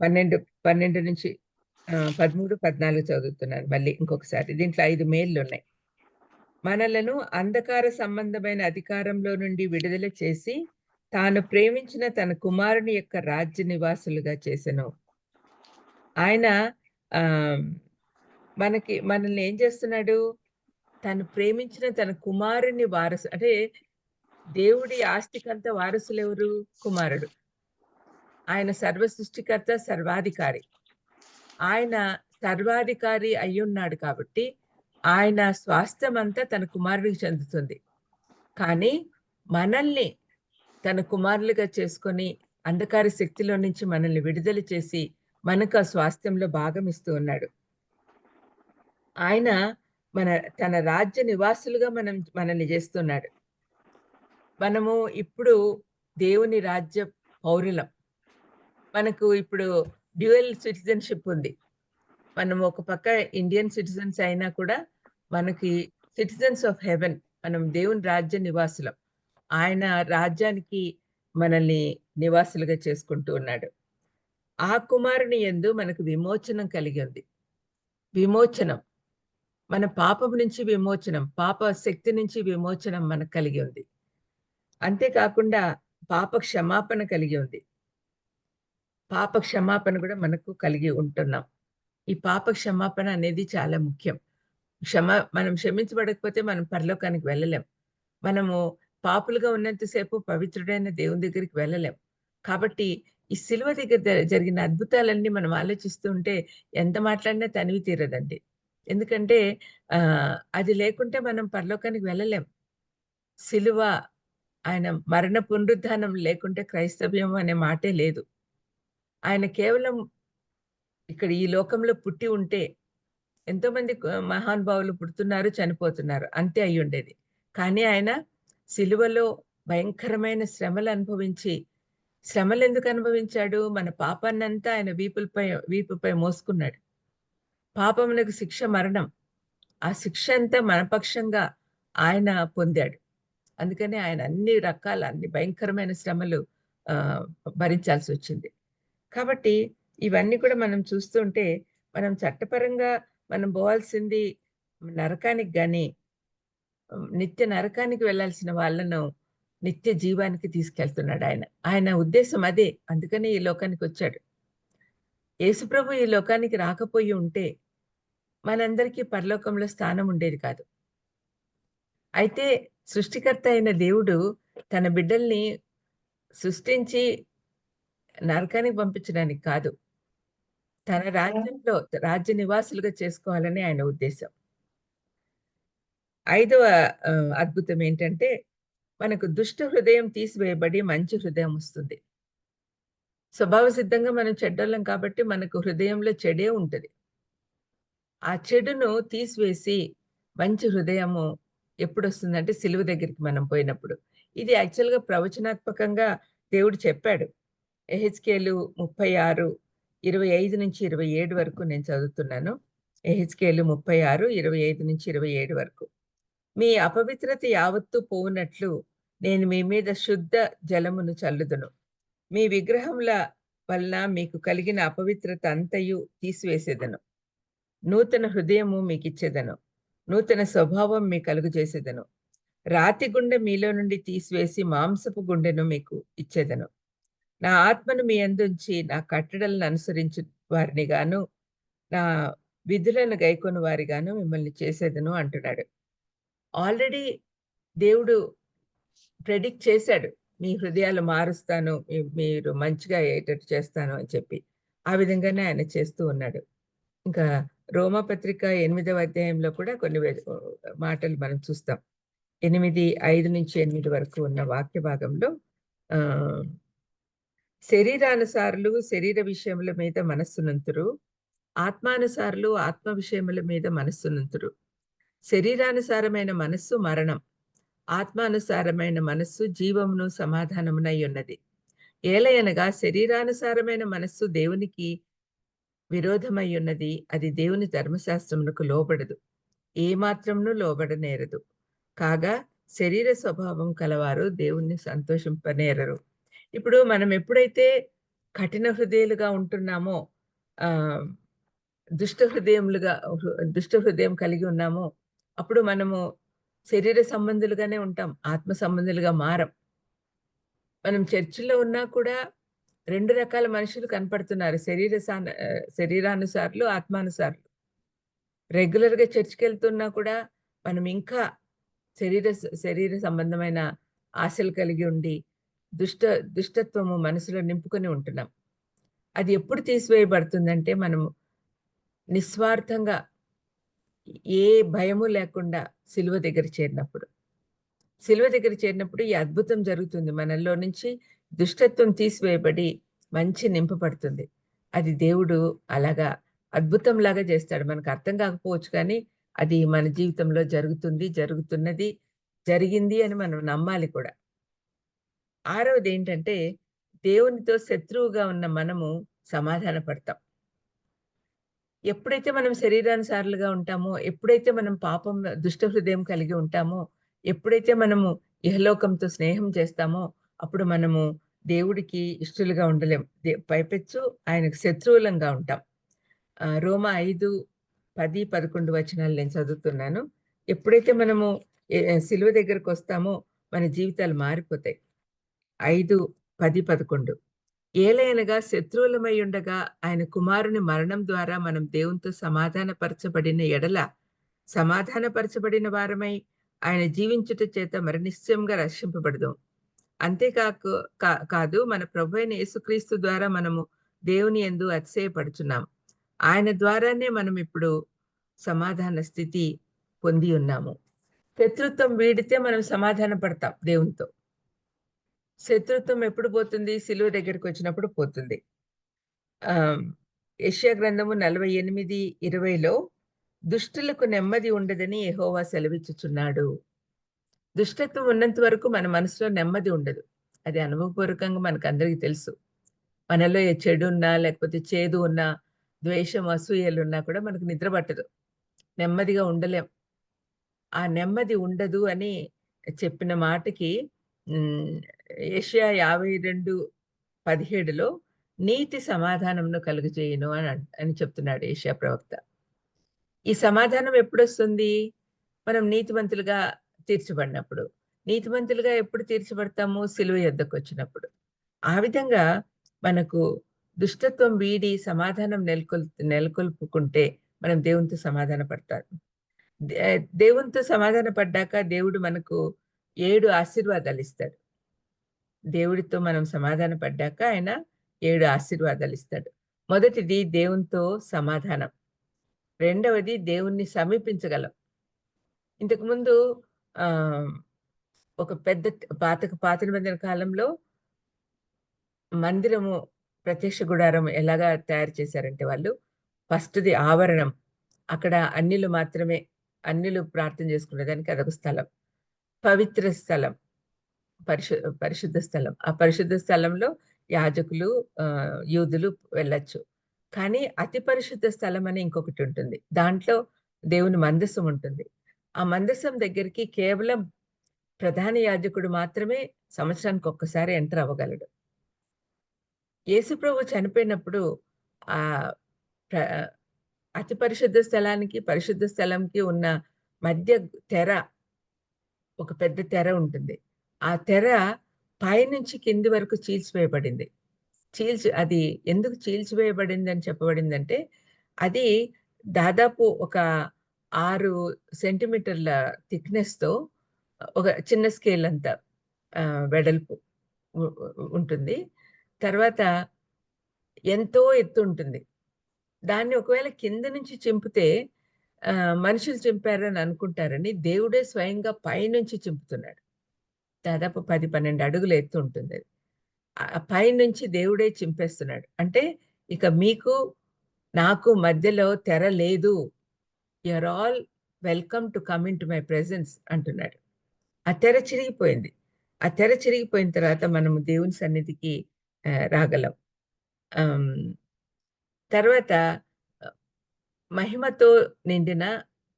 12 నుంచి 13, 14 చదువుతున్నాను మళ్ళీ ఇంకొకసారి. దీంట్లో 5 మేళ్లు ఉన్నాయి. మనలను అంధకార సంబంధమైన అధికారంలో నుండి విడుదల చేసి తాను ప్రేమించిన తన కుమారుని యొక్క రాజ్య నివాసులుగా చేసెను. ఆయన మనల్ని ఏం చేస్తున్నాడు, తను ప్రేమించిన తన కుమారుని వారసు, అంటే దేవుడి ఆస్తికంతా వారసులు ఎవరు? కుమారుడు. ఆయన సర్వ సృష్టికర్త, సర్వాధికారి. ఆయన సర్వాధికారి అయ్యున్నాడు కాబట్టి ఆయన స్వాస్థ్యం అంతా తన కుమారుడికి చెందుతుంది. కానీ మనల్ని తన కుమారులుగా చేసుకొని అంధకార శక్తిలో నుంచి మనల్ని విడుదల చేసి మనకు ఆ స్వాస్థ్యంలో భాగం ఇస్తూ ఉన్నాడు. ఆయన తన రాజ్య నివాసులుగా మనల్ని చేస్తున్నాడు. మనము ఇప్పుడు దేవుని రాజ్య పౌరులం. మనకు ఇప్పుడు డ్యూయల్ సిటిజన్షిప్ ఉంది. మనం ఒక పక్క ఇండియన్ సిటిజన్స్ అయినా కూడా మనకి సిటిజన్స్ ఆఫ్ హెవెన్, మనం దేవుని రాజ్య నివాసులం. ఆయన రాజ్యానికి మనల్ని నివాసులుగా చేసుకుంటూ ఉన్నాడు. ఆ కుమారుని యందు మనకు విమోచనం కలిగి ఉంది. విమోచనం, మన పాపం నుంచి విమోచనం, పాప శక్తి నుంచి విమోచనం మనకు కలిగి ఉంది. అంతేకాకుండా పాప క్షమాపణ కలిగి ఉంది. పాప క్షమాపణ కూడా మనకు కలిగి ఉంటున్నాం. ఈ పాప క్షమాపణ అనేది చాలా ముఖ్యం. మనం క్షమించబడకపోతే మనం పరలోకానికి వెళ్ళలేం. మనము పాపులుగా ఉన్నంత సేపు పవిత్రుడైన దేవుని దగ్గరికి వెళ్ళలేం. కాబట్టి ఈ సిలువ దగ్గర జరిగిన అద్భుతాలన్నీ మనం ఆలోచిస్తూ ఉంటే ఎంత మాట్లాడినా తనివి తీరదండి. ఎందుకంటే అది లేకుంటే మనం పరలోకానికి వెళ్ళలేం. సిలువ, ఆయన మరణ పునరుద్ధానం లేకుంటే క్రైస్తవ్యం అనే మాటే లేదు. ఆయన కేవలం ఇక్కడ ఈ లోకంలో పుట్టి ఉంటే ఎంతోమంది మహానుభావులు పుడుతున్నారు, చనిపోతున్నారు. అంతే అయ్యుండేది. కానీ ఆయన సిలువలో భయంకరమైన శ్రమలు అనుభవించి, శ్రమలెందుకు అనుభవించాడు? మన పాపాన్నంతా ఆయన వీపుపై మోసుకున్నాడు. పాపమునకు శిక్ష మరణం. ఆ శిక్ష అంతా మన పక్షంగా ఆయన పొందాడు. అందుకని ఆయన అన్ని భయంకరమైన శ్రమలు భరించాల్సొచ్చింది. కాబట్టి ఇవన్నీ కూడా మనం చూస్తుంటే, మనం చట్టపరంగా మనం పోవాల్సింది నరకానికి గాని, నిత్య నరకానికి వెళ్ళాల్సిన వాళ్ళను నిత్య జీవానికి తీసుకెళ్తున్నాడు ఆయన. ఆయన ఉద్దేశం అదే. అందుకని ఈ లోకానికొచ్చాడు. యేసుప్రభు ఈ లోకానికి రాకపోయి ఉంటే, మనందరికీ పరలోకంలో స్థానం ఉండేది కాదు. అయితే సృష్టికర్త అయిన దేవుడు తన బిడ్డల్ని సృష్టించి నరకానికి పంపించడానికి కాదు, తన రాజ్యంలో రాజ్య నివాసులుగా చేసుకోవాలని ఆయన ఉద్దేశం. 5వ అద్భుతం ఏంటంటే, మనకు దుష్ట హృదయం తీసివేయబడి మంచి హృదయం వస్తుంది. స్వభావ సిద్ధంగా మనం చెడ్డోళ్ళం కాబట్టి మనకు హృదయంలో చెడే ఉంటది. ఆ చెడును తీసివేసి మంచి హృదయము ఎప్పుడొస్తుందంటే సిలువ దగ్గరికి మనం పోయినప్పుడు. ఇది యాక్చువల్‌గా ప్రవచనాత్మకంగా దేవుడు చెప్పాడు. యెహెజ్కేలు 36, 25-27 వరకు నేను చదువుతున్నాను. యెహెజ్కేలు 36, 25-27 వరకు. మీ అపవిత్రత యావత్తు పోవునట్లు నేను మీ మీద శుద్ధ జలమును చల్లుదును. మీ విగ్రహముల వలన మీకు కలిగిన అపవిత్రత అంతయు తీసివేసేదను. నూతన హృదయము మీకిచ్చేదను. నూతన స్వభావం మీకు కలుగజేసేదను. రాతి గుండె మీలో నుండి తీసివేసి మాంసపు గుండెను మీకు ఇచ్చేదను. నా ఆత్మను మీ యందుంచి నా కట్టడలను అనుసరించు వారిని గాను, నా విధులను గైకొని వారిగాను మిమ్మల్ని చేసేదను అంటున్నాడు. ఆల్రెడీ దేవుడు ప్రెడిక్ట్ చేశాడు. మీ హృదయాలు మారుస్తాను, మీరు మంచిగా అయ్యేటట్టు చేస్తాను అని చెప్పి. ఆ విధంగానే ఆయన చేస్తూ ఉన్నాడు. ఇంకా రోమాపత్రిక 8వ అధ్యాయంలో కూడా కొన్ని మాటలు మనం చూస్తాం. 5-8 వరకు ఉన్న వాక్య భాగంలో శరీరానుసారులు శరీర విషయముల మీద మనస్సునంతురు, ఆత్మానుసారులు ఆత్మ విషయముల మీద మనస్సునంతురు. శరీరానుసారమైన మనస్సు మరణం, ఆత్మానుసారమైన మనస్సు జీవమును సమాధానమునై ఉన్నది. ఏలయనగా శరీరానుసారమైన మనస్సు దేవునికి విరోధమై ఉన్నది. అది దేవుని ధర్మశాస్త్రమునకు లోబడదు, ఏమాత్రమును లోబడనేరదు. కాగా శరీర స్వభావం కలవారు దేవుణ్ణి సంతోషింపనేరరు. ఇప్పుడు మనం ఎప్పుడైతే కఠిన హృదయాలుగా ఉంటున్నామో, దుష్ట హృదయం కలిగి ఉన్నామో, అప్పుడు మనము శరీర సంబంధులుగానే ఉంటాం, ఆత్మ సంబంధులుగా మారం. మనం చర్చిలో ఉన్నా కూడా 2 రకాల మనుషులు కనపడుతున్నారు. శరీరానుసారులు, ఆత్మానుసారులు. రెగ్యులర్‌గా చర్చికెళ్తున్నా కూడా మనం ఇంకా శరీర సంబంధమైన ఆశలు కలిగి ఉండి, దుష్టత్వము మనసులో నింపుకొని ఉంటున్నాం. అది ఎప్పుడు తీసివేయబడుతుందంటే, మనము నిస్వార్థంగా ఏ భయము లేకుండా సిలువ దగ్గర చేరినప్పుడు. సిలువ దగ్గర చేరినప్పుడు ఈ అద్భుతం జరుగుతుంది. మనలో నుంచి దుష్టత్వం తీసివేయబడి మంచి నింపబడుతుంది. అది దేవుడు అలాగా అద్భుతంలాగా చేస్తాడు. మనకు అర్థం కాకపోవచ్చు కానీ అది మన జీవితంలో జరుగుతున్నది, జరిగింది అని మనం నమ్మాలి కూడా. 6వది ఏంటంటే, దేవునితో శత్రువుగా ఉన్న మనము సమాధాన పడతాం. ఎప్పుడైతే మనం శరీరానుసారులుగా ఉంటామో, ఎప్పుడైతే మనం దుష్ట హృదయం కలిగి ఉంటామో, ఎప్పుడైతే మనము ఇహలోకంతో స్నేహం చేస్తామో, అప్పుడు మనము దేవుడికి ఇష్టలుగా ఉండలేం. పైపెచ్చు ఆయనకు శత్రువులంగా ఉంటాం. రోమా 5, 10, 11 వచనాలు నేను చదువుతున్నాను. ఎప్పుడైతే మనము సిలువ దగ్గరకొస్తామో మన జీవితాలు మారిపోతాయి. 5, 10, 11. ఏలయనగా శత్రువులమై ఉండగా ఆయన కుమారుని మరణం ద్వారా మనం దేవునితో సమాధానపరచబడిన ఎడల సమాధానపరచబడిన వారమై ఆయన జీవించుట చేత మరి నిశ్చయంగా రక్షింపబడదాం. అంతేకాకు కాదు, మన ప్రభు అయిన యేసుక్రీస్తు ద్వారా మనము దేవుని యందు అతిశయపడుచున్నాం. ఆయన ద్వారానే మనం ఇప్పుడు సమాధాన స్థితి పొంది ఉన్నాము. శత్రుత్వం వీడితే మనం సమాధాన పడతాం దేవునితో. శత్రుత్వం ఎప్పుడు పోతుంది? సిలువ దగ్గరికి వచ్చినప్పుడు పోతుంది. యెషయా గ్రంథము 48:20లో దుష్టులకు నెమ్మది ఉండదని యెహోవా సెలవిచ్చుచున్నాడు. దుష్టత్వం ఉన్నంత వరకు మన మనసులో నెమ్మది ఉండదు. అది అనుభవపూర్వకంగా మనకందరికీ తెలుసు. మనలో ఏ చెడు ఉన్నా, లేకపోతే చేదు ఉన్నా, ద్వేషం, అసూయలున్నా కూడా మనకు నిద్ర పట్టదు. నెమ్మదిగా ఉండలేం. ఆ నెమ్మది ఉండదు అని చెప్పిన మాటకి యెషయా 52:17లో నీతి సమాధానంను కలుగజేయును అని చెప్తున్నాడు యెషయా ప్రవక్త. ఈ సమాధానం ఎప్పుడొస్తుంది? మనం నీతిమంతులుగా తీర్చబడినప్పుడు. నీతిమంతులుగా ఎప్పుడు తీర్చబడతాము? సిలువ యొద్దకొచ్చినప్పుడు. ఆ విధంగా మనకు దుష్టత్వం వీడి సమాధానం నెలకొల్పుకుంటే మనం దేవునితో సమాధాన పడతారు. దేవునితో సమాధాన పడ్డాక దేవుడు మనకు 7 ఆశీర్వాదాలు ఇస్తాడు. దేవుడితో మనం సమాధాన పడ్డాక ఆయన 7 ఆశీర్వాదాలు ఇస్తాడు. మొదటిది దేవునితో సమాధానం. రెండవది దేవుణ్ణి సమీపించగలం. ఇంతకుముందు ఒక పెద్ద పాత నిబంధన కాలంలో మందిరము, ప్రత్యక్ష గుడారం ఎలాగా తయారు చేశారంటే వాళ్ళు ఫస్ట్‌ది ఆవరణం. అక్కడ అన్యులు ప్రార్థన చేసుకునేదానికి అదొక స్థలం. పవిత్ర స్థలం, పరిశుద్ధ స్థలం. ఆ పరిశుద్ధ స్థలంలో యాజకులు, యూదులు వెళ్ళొచ్చు. కానీ అతి పరిశుద్ధ స్థలం అని ఇంకొకటి ఉంటుంది. దాంట్లో దేవుని మందసం ఉంటుంది. ఆ మందసం దగ్గరికి కేవలం ప్రధాన యాజకుడు మాత్రమే సంవత్సరానికి ఒక్కసారి ఎంటర్ అవ్వగలడు. యేసుప్రభు చనిపోయినప్పుడు ఆ అతి పరిశుద్ధ స్థలానికి, పరిశుద్ధ స్థలంకి ఉన్న మధ్య ఒక పెద్ద తెర ఉంటుంది. ఆ తెర పైనుంచి కింది వరకు చీల్చివేయబడింది. అది ఎందుకు చీల్చివేయబడిందని చెప్పబడిందంటే, అది దాదాపు ఒక 6 సెంటీమీటర్ల థిక్‌నెస్‌తో ఒక చిన్న స్కేల్ అంత వెడల్పు ఉంటుంది. తర్వాత ఎంతో ఎత్తు ఉంటుంది. దాన్ని ఒకవేళ కింద నుంచి చింపితే మనుషులు చింపారని అనుకుంటారని దేవుడే స్వయంగా పైనుంచి చింపుతున్నాడు. దాదాపు 10, 12 అడుగుల ఎత్తు ఉంటుందది. పైనుంచి దేవుడే చింపేస్తున్నాడు. అంటే ఇక మీకు, నాకు మధ్యలో తెర లేదు. You are all welcome to come into my presence అంటున్నాడు. ఆ తెర చిరిగిపోయింది. ఆ తెర చిరిగిపోయిన తర్వాత మనము దేవుని సన్నిధికి రాగలం. తర్వాత మహిమతో నిండిన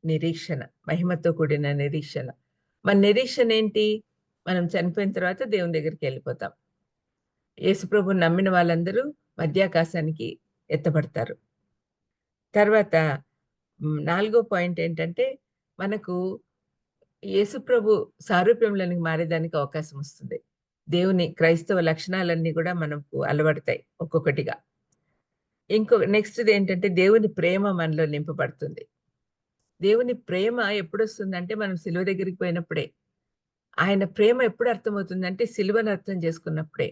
నిరీక్షణ. మహిమతో కూడిన నిరీక్షణ. మన నిరీక్షణ ఏంటి? మనం చనిపోయిన తర్వాత దేవుని దగ్గరికెళ్ళిపోతాం. యేసుప్రభుని నమ్మిన వాళ్ళందరూ మధ్యాకాశానికి ఎత్తబడతారు. తర్వాత 4గో పాయింట్ ఏంటంటే, మనకు యేసుప్రభు సారూప్యంలోనికి మారేదానికి అవకాశం వస్తుంది. దేవుని క్రైస్తవ లక్షణాలన్నీ కూడా మనకు అలవడతాయి ఒక్కొక్కటిగా. నెక్స్ట్‌ది ఏంటంటే, దేవుని ప్రేమ మనలో నింపబడుతుంది. దేవుని ప్రేమ ఎప్పుడొస్తుందంటే, మనం సిలువ దగ్గరికి పోయినప్పుడే. ఆయన ప్రేమ ఎప్పుడు అర్థమవుతుందంటే, సిలువను అర్థం చేసుకున్నప్పుడే.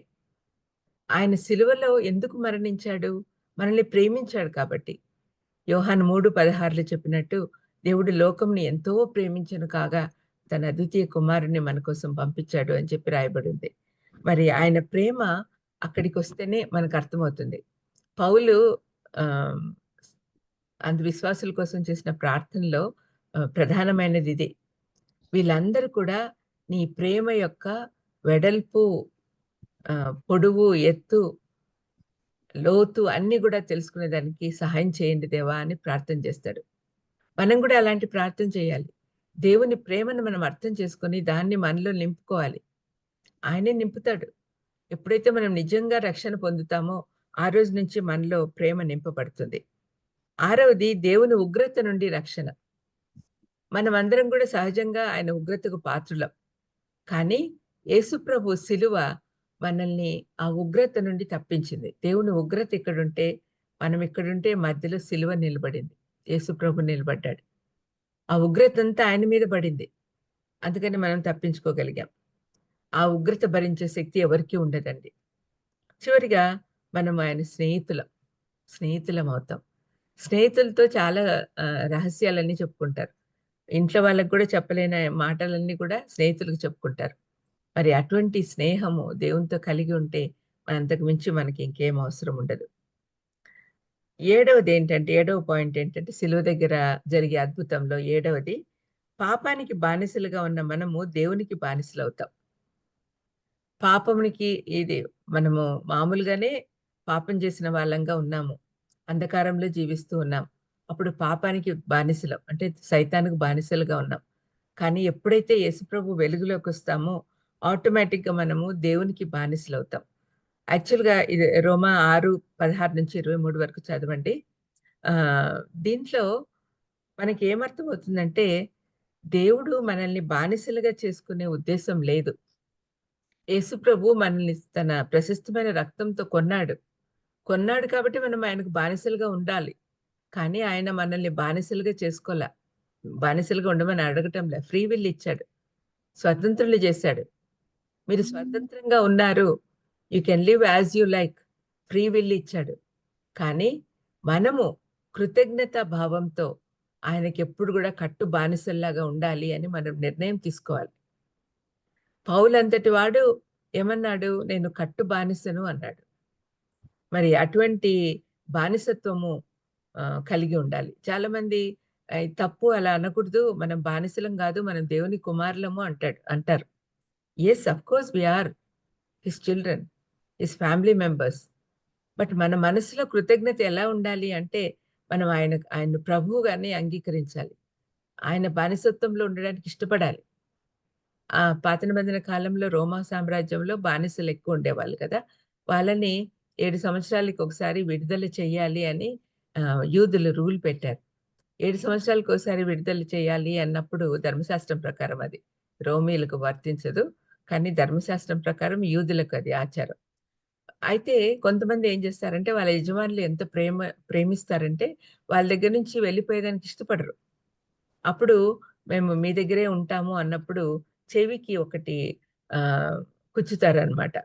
ఆయన సిలువలో ఎందుకు మరణించాడు? మనల్ని ప్రేమించాడు కాబట్టి. యోహాను 3:16లో చెప్పినట్టు, దేవుడు లోకంని ఎంతో ప్రేమించెను కాగా తన అద్వితీయ కుమారుడిని మన కోసం పంపించాడు అని చెప్పి రాయబడింది. మరి ఆయన ప్రేమ అక్కడికొస్తేనే మనకు అర్థమవుతుంది. పౌలు విశ్వాసుల కోసం చేసిన ప్రార్థనలో ప్రధానమైనది ఇదే. వీళ్ళందరూ కూడా నీ ప్రేమ యొక్క వెడల్పు, పొడవు, ఎత్తు, లోతు అన్నీ కూడా తెలుసుకునేదానికి సహాయం చేయండి దేవా అని ప్రార్థన చేస్తాడు. మనం కూడా అలాంటి ప్రార్థన చేయాలి. దేవుని ప్రేమను మనం అర్థం చేసుకొని దాన్ని మనలో నింపుకోవాలి. ఆయనే నింపుతాడు. ఎప్పుడైతే మనం నిజంగా రక్షణ పొందుతామో ఆ రోజు నుంచి మనలో ప్రేమ నింపబడుతుంది. 6వది దేవుని ఉగ్రత నుండి రక్షణ. మనమందరం కూడా సహజంగా ఆయన ఉగ్రతకు పాత్రులం. కానీ యేసుప్రభు సిలువ మనల్ని ఆ ఉగ్రత నుండి తప్పించింది. దేవుని ఉగ్రత ఇక్కడుంటే, మనం ఇక్కడుంటే మధ్యలో సిలువ నిలబడింది. యేసుప్రభు నిలబడ్డాడు. ఆ ఉగ్రతంతా ఆయన మీద పడింది. అందుకని మనం తప్పించుకోగలిగాం. ఆ ఉగ్రత భరించే శక్తి ఎవరికీ ఉండదండి. చివరిగా మనం ఆయన స్నేహితులమవుతాం. స్నేహితులతో చాలా రహస్యాలన్నీ చెప్పుకుంటారు. ఇంట్లో వాళ్ళకి కూడా చెప్పలేని మాటలన్నీ కూడా స్నేహితులకు చెప్పుకుంటారు. మరి అటువంటి స్నేహము దేవునితో కలిగి ఉంటే అంతకు మించి మనకి ఇంకేం అవసరం ఉండదు. ఏడవ పాయింట్ ఏంటంటే సిలువ దగ్గర జరిగే అద్భుతంలో ఏడవది, పాపానికి బానిసలుగా ఉన్న మనము దేవునికి బానిసలవుతాం. పాపమునికి ఇది మనము మామూలుగానే పాపం చేసిన వాళ్ళంగా ఉన్నాము. అంధకారంలో జీవిస్తూ ఉన్నాం. అప్పుడు పాపానికి బానిసలం. అంటే సైతానుకు బానిసలుగా ఉన్నాం. కానీ ఎప్పుడైతే యేసుప్రభు వెలుగులోకొస్తామో ఆటోమేటిక్‌గా మనము దేవునికి బానిసలవుతాం. యాక్చువల్‌గా ఇది రోమా 6:16-23 వరకు చదవండి. దీంట్లో మనకేమర్థమవుతుందంటే, దేవుడు మనల్ని బానిసలుగా చేసుకునే ఉద్దేశం లేదు. యేసుప్రభు మనల్ని తన ప్రశస్తమైన రక్తంతో కొన్నాడు. కొన్నాడు కాబట్టి మనం ఆయనకు బానిసలుగా ఉండాలి. కానీ ఆయన మనల్ని బానిసలుగా చేసుకోలా. బానిసలుగా ఉండమని అడగటంలే. ఫ్రీ విల్ ఇచ్చాడు. స్వతంత్రులు చేశాడు. మీరు స్వతంత్రంగా ఉన్నారు. You can live as you like. Free will ఇచ్చాడు. కానీ మనము కృతజ్ఞతా భావంతో ఆయనకెప్పుడు గూడా కట్టు బానిసల్లాగా ఉండాలి అని మనం నిర్ణయం తీసుకోవాలి. పౌలంతటి వాడు ఏమన్నాడు? నేను కట్టు బానిసను అన్నాడు. మరి అటువంటి బానిసత్వము కలిగి ఉండాలి. చాలామంది తప్పు అలా అనకూడదు. మనం బానిసలం గాదు. మనం దేవుని కుమారులము అంటారు. Yes, of course we are his children, his family members. But మన మనసులో కృతజ్ఞత ఎలా ఉండాలి అంటే, మనం ఆయన ప్రభువుగానే అంగీకరించాలి. ఆయన బానిసత్వంలో ఉండడానికి ఇష్టపడాలి. పాత నిబంధన కాలంలో రోమా సామ్రాజ్యంలో బానిసలు ఎక్కువ ఉండేవాళ్ళు కదా! వాళ్ళని 7 సంవత్సరాలకి ఒకసారి విడుదల చెయ్యాలి అని యూదులు రూల్ పెట్టారు. 7 సంవత్సరాలకోసారి విడుదల చేయాలి అన్నప్పుడు ధర్మశాస్త్రం ప్రకారం అది. రోమీయులకు వర్తించదు. కానీ ధర్మశాస్త్రం ప్రకారం యూదులకు అది ఆచారం. అయితే కొంతమంది ఏం చేస్తారంటే వాళ్ళ యజమానులు ఎంత ప్రేమిస్తారంటే వాళ్ళ దగ్గర నుంచి వెళ్ళిపోయేదానికి ఇష్టపడరు. అప్పుడు మేము మీ దగ్గరే ఉంటాము అన్నప్పుడు చెవికి ఒకటి కుచ్చుతారనమాట.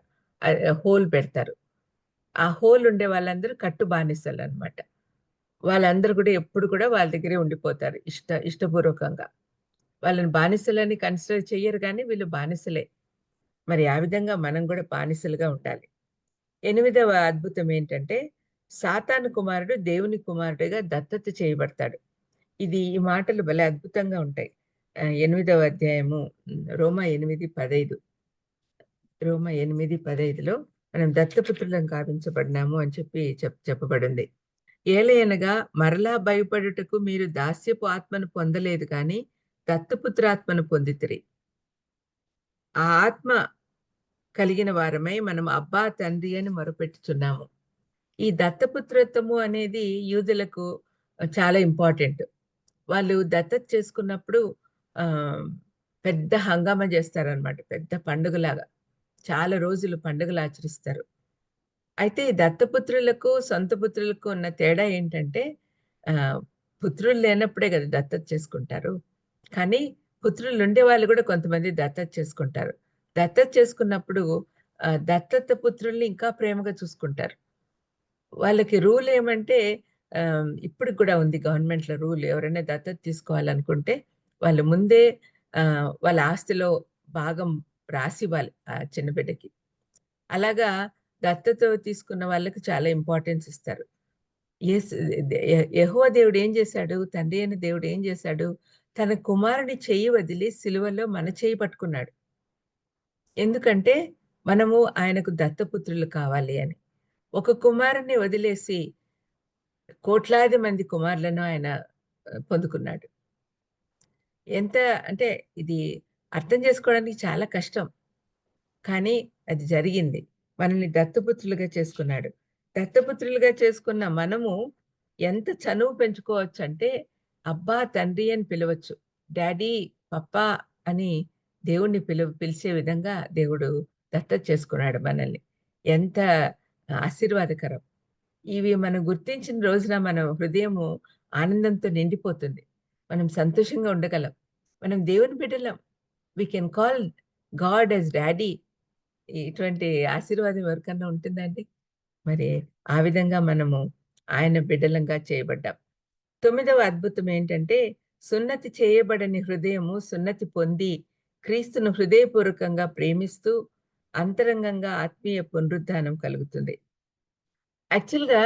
హోల్ పెడతారు. ఆ హోల్ ఉండే వాళ్ళందరూ కట్టు బానిసలనమాట. వాళ్ళందరూ కూడా ఎప్పుడు కూడా వాళ్ళ దగ్గరే ఉండిపోతారు ఇష్టపూర్వకంగా. వాళ్ళని బానిసలని కన్సిడర్ చెయ్యరు గానీ వీళ్ళు బానిసలే. మరి ఆ విధంగా మనం కూడా బానిసలుగా ఉండాలి. 8వ అద్భుతం ఏంటంటే, సాతాను కుమారుడు దేవుని కుమారుడిగా దత్తత చేయబడతాడు. ఈ మాటలు భలే అద్భుతంగా ఉంటాయి. 8వ అధ్యాయము రోమా 8:15. రోమా 8:15లో మనం దత్తపుత్రులం గావించబడినాము అని చెప్పబడింది. ఏలయనగా మరలా భయపడుటకు మీరు దాస్యపు ఆత్మను పొందలేదు గాని దత్తపుత్రాత్మను పొందితిరి. ఆ ఆత్మ కలిగిన వారమై మనం అబ్బా తండ్రి అని మొరపెట్టుచున్నాము. ఈ దత్తపుత్రత్వము అనేది యూదులకు చాలా ఇంపార్టెంట్. వాళ్ళు దత్తత చేసుకున్నప్పుడు పెద్ద హంగామా చేస్తారనమాట. పెద్ద పండుగలాగా. చాలా రోజులు పండుగలు ఆచరిస్తారు. అయితే దత్తపుత్రులకు, సొంత పుత్రులకు ఉన్న తేడా ఏంటంటే పుత్రులు లేనప్పుడే కదా దత్తత చేసుకుంటారు. కానీ పుత్రులు ఉండేవాళ్ళు కూడా కొంతమంది దత్తత చేసుకుంటారు. దత్తత చేసుకున్నప్పుడు దత్తత పుత్రుల్ని ఇంకా ప్రేమగా చూసుకుంటారు. వాళ్ళకి రూల్ ఏమంటే ఇప్పటికి కూడా ఉంది గవర్నమెంట్‌లో రూల్. ఎవరైనా దత్తత తీసుకోవాలనుకుంటే వాళ్ళు ముందే వాళ్ళ ఆస్తిలో భాగం రాసివ్వాలి ఆ చిన్న బిడ్డకి. అలాగా దత్తత తీసుకున్న వాళ్ళకి చాలా ఇంపార్టెన్స్ ఇస్తారు. యెస్. యెహోవా దేవుడు ఏం చేశాడు? తండ్రి అయిన దేవుడు ఏం చేశాడు? తన కుమారుని చెయ్యి వదిలి సిలువలో మన చెయ్యి పట్టుకున్నాడు. ఎందుకంటే మనము ఆయనకు దత్తపుత్రులు కావాలి అని. ఒక కుమారుడిని వదిలేసి కోట్లాది మంది కుమారులను ఆయన పొందుకున్నాడు. ఎంత అంటే ఇది అర్థం చేసుకోవడానికి చాలా కష్టం. కానీ అది జరిగింది. మనల్ని దత్తపుత్రులుగా చేసుకున్నాడు. దత్తపుత్రులుగా చేసుకున్న మనము ఎంత చనువు పెంచుకోవచ్చంటే, అబ్బా! తండ్రి అని పిలవచ్చు. డాడీ, పప్పా అని దేవుడిని పిలిచే విధంగా దేవుడు దత్తత చేసుకున్నాడు మనల్ని. ఎంత ఆశీర్వాదకరం. ఇవి మనం గుర్తించిన రోజున మన హృదయము ఆనందంతో నిండిపోతుంది. మనం సంతోషంగా ఉండగలం. మనం దేవుని బిడ్డలం. We can call God as daddy. ఇటువంటి ఆశీర్వాదం ఎవరికన్నా ఉంటుందండి? మరి ఆ విధంగా మనము ఆయన బిడ్డలంగా చేయబడ్డాం. 9వ అద్భుతం ఏంటంటే, సున్నతి చేయబడని హృదయము సున్నతి పొంది క్రీస్తును హృదయపూర్వకంగా ప్రేమిస్తూ అంతరంగంగా ఆత్మీయ పునరుద్ధానం కలుగుతుంది. యాక్చువల్‌గా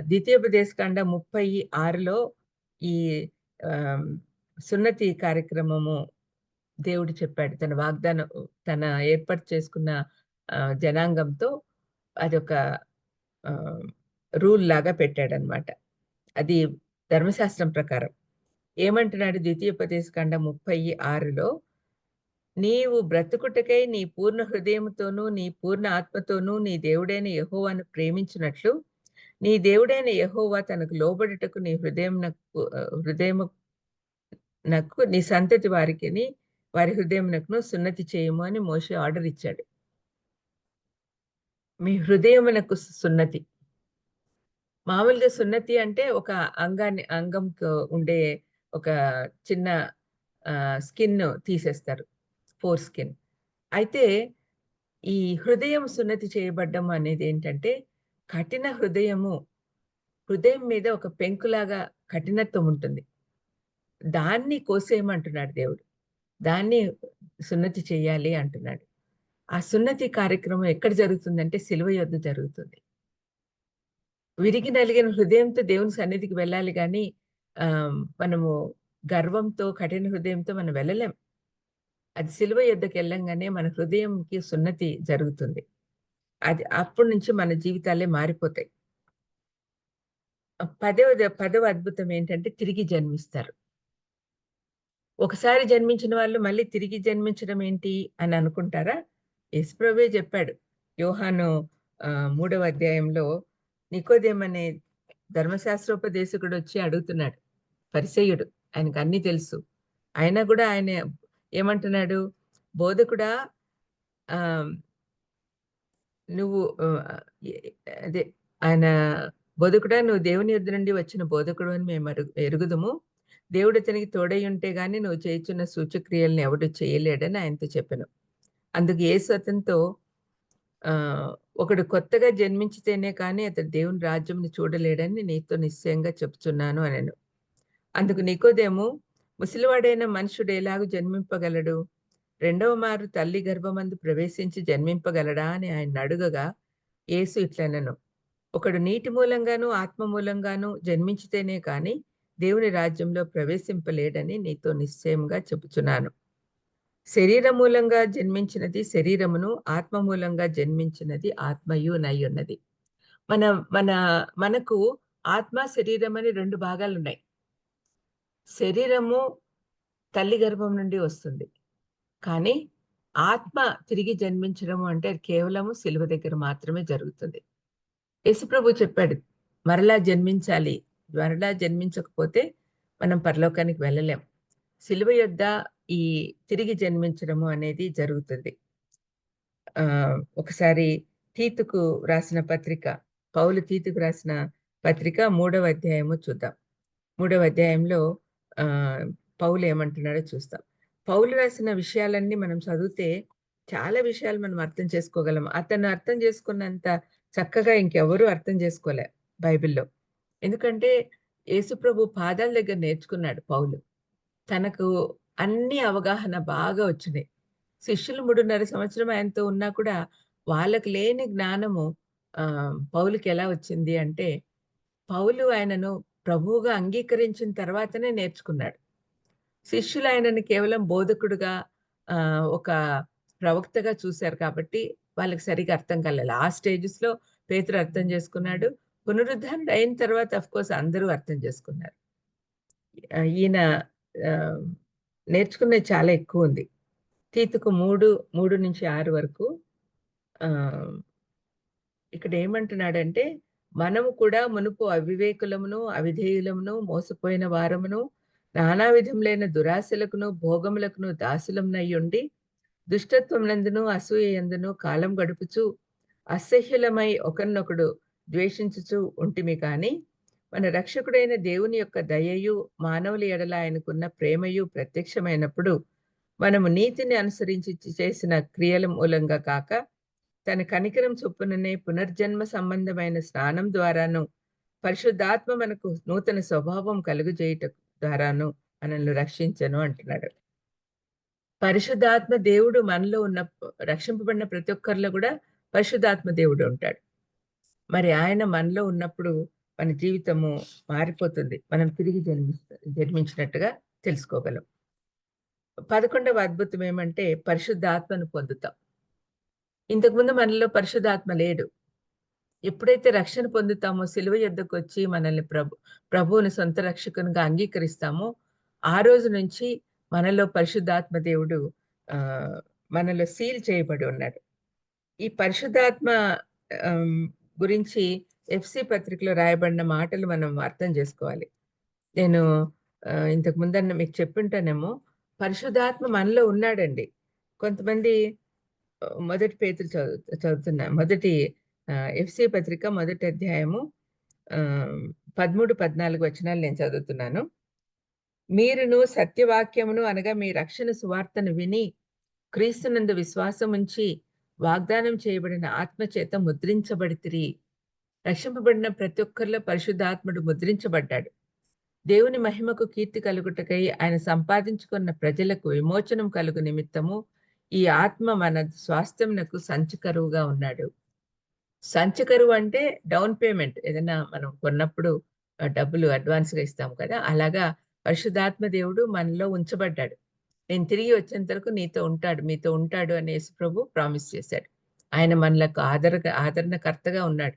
ద్వితీయోపదేశకాండ 36లో ఈ ఆహ్, సున్నతి కార్యక్రమము దేవుడు చెప్పాడు. తన ఏర్పాటు చేసుకున్న జనాంగంతో అదొక ఆహ్, రూల్ లాగా పెట్టాడన్నమాట. అది ధర్మశాస్త్రం ప్రకారం. ఏమంటున్నాడు ద్వితీయోపదేశకాండ 36లో, నీవు బ్రతుకుటకై నీ పూర్ణ హృదయముతోనూ, నీ పూర్ణ ఆత్మతోనూ నీ దేవుడైన యెహోవాను ప్రేమించునట్లు, నీ దేవుడైన యెహోవా తనకు లోబడుటకు నీ హృదయమునకు నీ సంతతి వారికిని వారి హృదయమునకును సున్నతి చేయము అని మోషే ఆర్డర్ ఇచ్చాడు. మీ హృదయమునకు సున్నతి. మామూలుగా సున్నతి అంటే ఒక అంగంకు ఉండే ఒక చిన్న స్కిన్ తీసేస్తారు. Four skin. అయితే ఈ హృదయం సున్నతి చేయబడ్డం అనేది ఏంటంటే, కఠిన హృదయం మీద ఒక పెంకులాగా కఠినత్వం ఉంటుంది. దాన్ని కోసేయమంటున్నాడు దేవుడు. దాన్ని సున్నతి చేయాలి అంటున్నాడు. ఆ సున్నతి కార్యక్రమం ఎక్కడ జరుగుతుందంటే సిలువ యొద్ద జరుగుతుంది. విరిగి నలిగిన హృదయంతో దేవుని సన్నిధికి వెళ్ళాలి గానీ, మనము గర్వంతో, కఠిన హృదయంతో మనం వెళ్ళలేం. అది సిలువ యొద్దకెళ్ళంగానే మన హృదయంకి సున్నతి జరుగుతుంది. అది అప్పటి నుంచి మన జీవితాలే మారిపోతాయి. పదవ అద్భుతం ఏంటంటే తిరిగి జన్మిస్తారు. ఒకసారి జన్మించిన వాళ్ళు మళ్ళీ తిరిగి జన్మించడం ఏంటి అని అనుకుంటారా? యేసుప్రభువే చెప్పాడు. యోహాను 3వ అధ్యాయంలో నికోదేము అనే ధర్మశాస్త్రోపదేశకుడొచ్చి అడుగుతున్నాడు. పరిసయ్యుడు. ఆయనకు అన్నీ తెలుసు. అయినా కూడా ఆయన ఏమంటున్నాడు? బోధకుడా, ఆహ్, నువ్వు అదే ఆయన బోధకుడా, నువ్వు దేవుని యొద్ద నుండి వచ్చిన బోధకుడు అని మేము ఎరుగుదుము. దేవుడు అతనికి తోడై ఉంటే గాని నువ్వు చేయుచున్న సూచక్రియలను ఎవడు చేయలేడని ఆయనతో చెప్పెను. అందుకు యేసు అతనితో ఒకడు కొత్తగా జన్మించితేనే కానీ అతడు దేవుని రాజ్యంని చూడలేడని నీతో నిశ్చయంగా చెప్తున్నాను అనెను. అందుకు నికోదేము, ముసలివాడైన మనుషుడు ఎలాగు జన్మింపగలడు? రెండవ మారు తల్లి గర్భమందు ప్రవేశించి జన్మింపగలడా అని ఆయన్నడుగగా, యేసు ఇట్లనెను, ఒకడు నీటి మూలంగాను, ఆత్మ మూలంగాను జన్మించితేనే కానీ దేవుని రాజ్యంలో ప్రవేశింపలేడని నీతో నిశ్చయంగా చెప్పుచున్నాను. శరీర మూలంగా జన్మించినది శరీరమును, ఆత్మ మూలంగా జన్మించినది ఆత్మయునయ్యున్నది. మనకు ఆత్మ, శరీరం అని 2 భాగాలున్నాయి. శరీరము తల్లి గర్భం నుండి వస్తుంది. కానీ ఆత్మ తిరిగి జన్మించడము అంటే అది కేవలము సిలువ దగ్గర మాత్రమే జరుగుతుంది. యేసుప్రభు చెప్పాడు, మరలా జన్మించాలి. మరలా జన్మించకపోతే మనం పరలోకానికి వెళ్ళలేం. సిలువ యొద్ద ఈ తిరిగి జన్మించడము అనేది జరుగుతుంది. ఒకసారి తీతుకు రాసిన పత్రిక, పౌలు తీతుకు రాసిన పత్రిక 3వ అధ్యాయము చూద్దాం. 3వ అధ్యాయంలో పౌలు ఏమంటున్నాడో చూస్తాం. పౌలు రాసిన విషయాలన్నీ మనం చదివితే చాలా విషయాలు మనం అర్థం చేసుకోగలం. అతను అర్థం చేసుకున్నంత చక్కగా ఇంకెవరూ అర్థం చేసుకోలే బైబిల్‌లో. ఎందుకంటే యేసుప్రభు పాదాల దగ్గర నేర్చుకున్నాడు పౌలు. తనకు అన్ని అవగాహన బాగా వచ్చినాయి. శిష్యులు 3.5 సంవత్సరం ఆయనతో ఉన్నా కూడా వాళ్ళకి లేని జ్ఞానము పౌలుకి ఎలా వచ్చింది అంటే, పౌలు ఆయనను ప్రభువుగా అంగీకరించిన తర్వాతనే నేర్చుకున్నాడు. శిష్యులు ఆయనని కేవలం బోధకుడుగా, ఒక ప్రవక్తగా చూశారు కాబట్టి వాళ్ళకి సరిగ్గా అర్థం కాలేదు. ఆ స్టేజెస్‌లో పేతురు అర్థం చేసుకున్నాడు. పునరుద్ధానుడు అయిన తర్వాత ఆఫ్‌కోర్స్ అందరూ అర్థం చేసుకున్నారు. ఈయన నేర్చుకున్నది చాలా ఎక్కువుంది. తీతుకు 3:6 వరకు ఇక్కడ ఏమంటున్నాడంటే, మనము కూడా మునుపు అవివేకులమును, అవిధేయులమును, మోసపోయిన వారమును, నానా విధములైన దురాశలకును, భోగములకును దాసులమునయ్యుండి, దుష్టత్వమునందును అసూయందును కాలం గడుపుచు అసహ్యులమై ఒకరినొకడు ద్వేషించుచు ఉంటిమి కాని మన రక్షకుడైన దేవుని యొక్క దయయు మానవుల ఎడల ఆయనకున్న ప్రేమయు ప్రత్యక్షమైనప్పుడు మనము నీతిని అనుసరించి చేసిన క్రియల మూలంగా కాక తన కనికరం చొప్పుననే పునర్జన్మ సంబంధమైన స్నానం ద్వారాను పరిశుద్ధాత్మ మనకు నూతన స్వభావం కలుగజేయుట ద్వారాను మనల్ని రక్షించను అంటున్నాడు. పరిశుద్ధాత్మ దేవుడు మనలో ఉన్న రక్షింపబడిన ప్రతి ఒక్కరిలో కూడా పరిశుద్ధాత్మ దేవుడు ఉంటాడు. మరి ఆయన మనలో ఉన్నప్పుడు మన జీవితము మారిపోతుంది. మనం తిరిగి జన్మించినట్టుగా తెలుసుకోగలం. 11వ అద్భుతం ఏమంటే పరిశుద్ధాత్మను పొందుతాం. ఇంతకుముందు మనలో పరిశుద్ధాత్మ లేడు. ఎప్పుడైతే రక్షణ పొందుతామో సిలువ యొద్దకు వచ్చి మనల్ని ప్రభువుని సొంత రక్షకునిగా అంగీకరిస్తామో ఆ రోజు నుంచి మనలో పరిశుద్ధాత్మ దేవుడు మనలో సీల్ చేయబడి ఉన్నాడు. ఈ పరిశుద్ధాత్మ గురించి ఎఫ్సి పత్రికలో రాయబడిన మాటలు మనం అర్థం చేసుకోవాలి. నేను ఇంతకు ముందన్న మీకు చెప్పింటానేమో, పరిశుద్ధాత్మ మనలో ఉన్నాడండి. కొంతమంది మొదటి పేతురు చదువుతున్నా మొదటి ఎఫ్సి పత్రిక మొదటి అధ్యాయము 13-14 వచనాలు నేను చదువుతున్నాను. మీరును సత్యవాక్యమును అనగా మీ రక్షణ సువార్తను విని క్రీస్తునందు విశ్వాసం ఉంచి వాగ్దానం చేయబడిన ఆత్మచేత ముద్రించబడితిరి. రక్షింపబడిన ప్రతి ఒక్కరిలో పరిశుద్ధాత్ముడు ముద్రించబడ్డాడు. దేవుని మహిమకు కీర్తి కలుగుటకై ఆయన సంపాదించుకున్న ప్రజలకు విమోచనం కలుగు నిమిత్తము ఈ ఆత్మ మన స్వాస్థ్యమునకు సంచకరువుగా ఉన్నాడు. సంచకరువు అంటే డౌన్ పేమెంట్. ఏదైనా మనం కొన్నప్పుడు డబ్బులు అడ్వాన్స్ గా ఇస్తాం కదా, అలాగా పరిశుద్ధాత్మ దేవుడు మనలో ఉంచబడ్డాడు. నేను తిరిగి వచ్చేంత వరకు నీతో ఉంటాడు, మీతో ఉంటాడు అని యేసు ప్రభు ప్రామిస్ చేశాడు. ఆయన మనలకు ఆదరణకర్తగా ఉన్నాడు.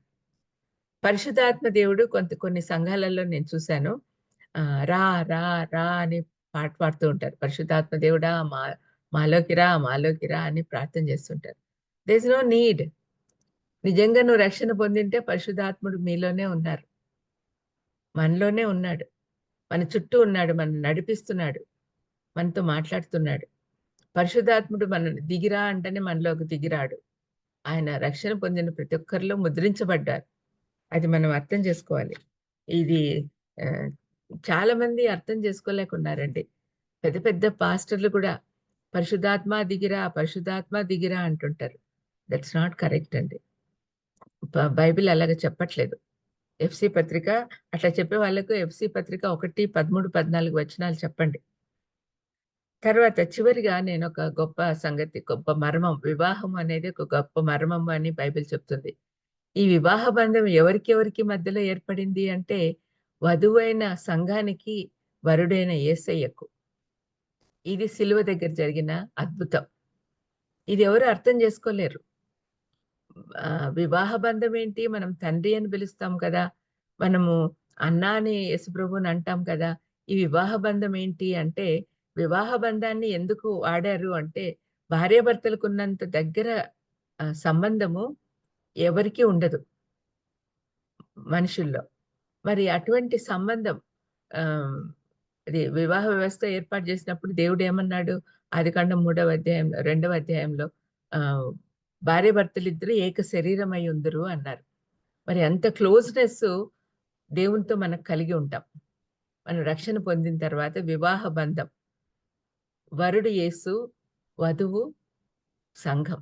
పరిశుద్ధాత్మ దేవుడు కొన్ని సంఘాలలో నేను చూశాను, రా రా రా అని పాట పాడుతూ ఉంటారు. పరిశుద్ధాత్మ దేవుడా మాలోకి రా అని ప్రార్థన చేస్తుంటారు. There is no need. నిజంగా నువ్వు రక్షణ పొందింటే పరిశుద్ధాత్ముడు మీలోనే ఉన్నారు, మనలోనే ఉన్నాడు, మన చుట్టూ ఉన్నాడు, మనం నడిపిస్తున్నాడు, మనతో మాట్లాడుతున్నాడు. పరిశుద్ధాత్ముడు మన దిగిరా అంటేనే మనలోకి దిగిరాడు. ఆయన రక్షణ పొందిన ప్రతి ఒక్కరిలో ముద్రించబడ్డారు. అది మనం అర్థం చేసుకోవాలి. ఇది చాలా మంది అర్థం చేసుకోలేకున్నారండి. పెద్ద పెద్ద పాస్టర్లు కూడా పరిశుద్ధాత్మ దిగిరా అంటుంటారు. దట్స్ నాట్ కరెక్ట్ అండి. బైబిల్ అలాగ చెప్పట్లేదు. ఎఫ్సి పత్రిక అట్లా చెప్పే వాళ్ళకు ఎఫ్సి పత్రిక 1:13-14 వచనాలు చెప్పండి. తర్వాత చివరిగా నేను ఒక గొప్ప సంగతి, గొప్ప మర్మం, వివాహం అనేది ఒక గొప్ప మర్మం అని బైబిల్ చెప్తుంది. ఈ వివాహ బంధం ఎవరికి మధ్యలో ఏర్పడింది అంటే వధువైన సంఘానికి, వరుడైన యేసయ్యకు. ఇది సిలువ దగ్గర జరిగిన అద్భుతం. ఇది ఎవరు అర్థం చేసుకోలేరు. వివాహ బంధం ఏంటి? మనం తండ్రి అని పిలుస్తాం కదా, మనము అన్నా అని యేసుప్రభుని అంటాం కదా. ఈ వివాహ బంధం ఏంటి అంటే, వివాహ బంధాన్ని ఎందుకు వాడారు అంటే, భార్యాభర్తలకు ఉన్నంత దగ్గర సంబంధము ఎవరికీ ఉండదు మనుషుల్లో. మరి అటువంటి సంబంధం అది వివాహ వ్యవస్థ ఏర్పాటు చేసినప్పుడు దేవుడు ఏమన్నాడు? ఆదికాండం 3వ అధ్యాయంలో 2వ అధ్యాయంలో భార్యాభర్తలు ఇద్దరు ఏక శరీరమై ఉందరు అన్నారు. మరి అంత క్లోజ్నెస్ దేవునితో మనకు కలిగి ఉంటాం. మనం రక్షణ పొందిన తర్వాత వివాహ బంధం, వరుడు యేసు, వధువు సంఘం.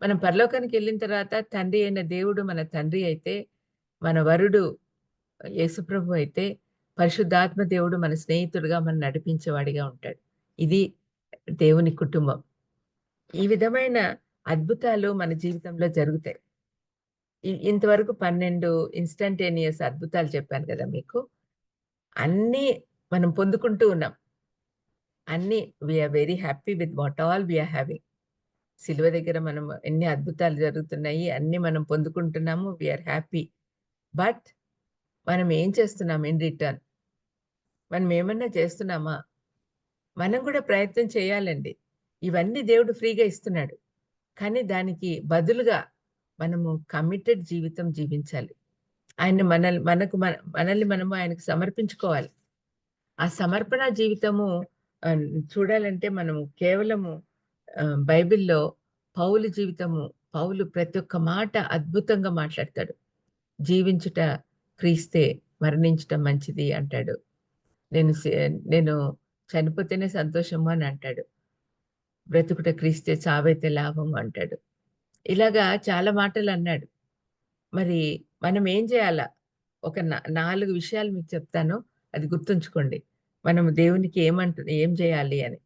మనం పరలోకానికి వెళ్ళిన తర్వాత తండ్రి అయిన దేవుడు మన తండ్రి అయితే, మన వరుడు యేసుప్రభు అయితే, పరిశుద్ధాత్మ దేవుడు మన స్నేహితుడుగా మనం నడిపించేవాడిగా ఉంటాడు. ఇది దేవుని కుటుంబం. ఈ విధమైన అద్భుతాలు మన జీవితంలో జరుగుతాయి. ఇంతవరకు 12 ఇన్స్టంటేనియస్ అద్భుతాలు చెప్పాను కదా మీకు. అన్నీ మనం పొందుకుంటూ ఉన్నాం. అన్నీ we are very happy with what all we are having. సిలువ దగ్గర మనం ఎన్ని అద్భుతాలు జరుగుతున్నాయి, అన్ని మనం పొందుకుంటున్నాము, వీఆర్ హ్యాపీ. బట్ మనం ఏం చేస్తున్నాం ఇన్ రిటర్న్? మనం ఏమన్నా చేస్తున్నామా? మనం కూడా ప్రయత్నం చేయాలండి. ఇవన్నీ దేవుడు ఫ్రీగా ఇస్తున్నాడు, కానీ దానికి బదులుగా మనము కమిటెడ్ జీవితం జీవించాలి. ఆయన మనల్ని మనము ఆయనకు సమర్పించుకోవాలి. ఆ సమర్పణ జీవితము చూడాలంటే మనము కేవలము బైబిల్‌లో పౌలు జీవితము, పౌలు ప్రతి ఒక్క మాట అద్భుతంగా మాట్లాడతాడు. జీవించుట క్రీస్తే, మరణించుట మంచిది అంటాడు. నేను చనిపోతేనే సంతోషము అని అంటాడు. బ్రతుకుట క్రీస్తే, చావైతే లాభం అంటాడు. ఇలాగా చాలా మాటలన్నాడు. మరి మనం ఏం చేయాలా? ఒక 4 విషయాలు మీకు చెప్తాను. అది గుర్తుంచుకోండి. మనము దేవునికి ఏం చేయాలి అని.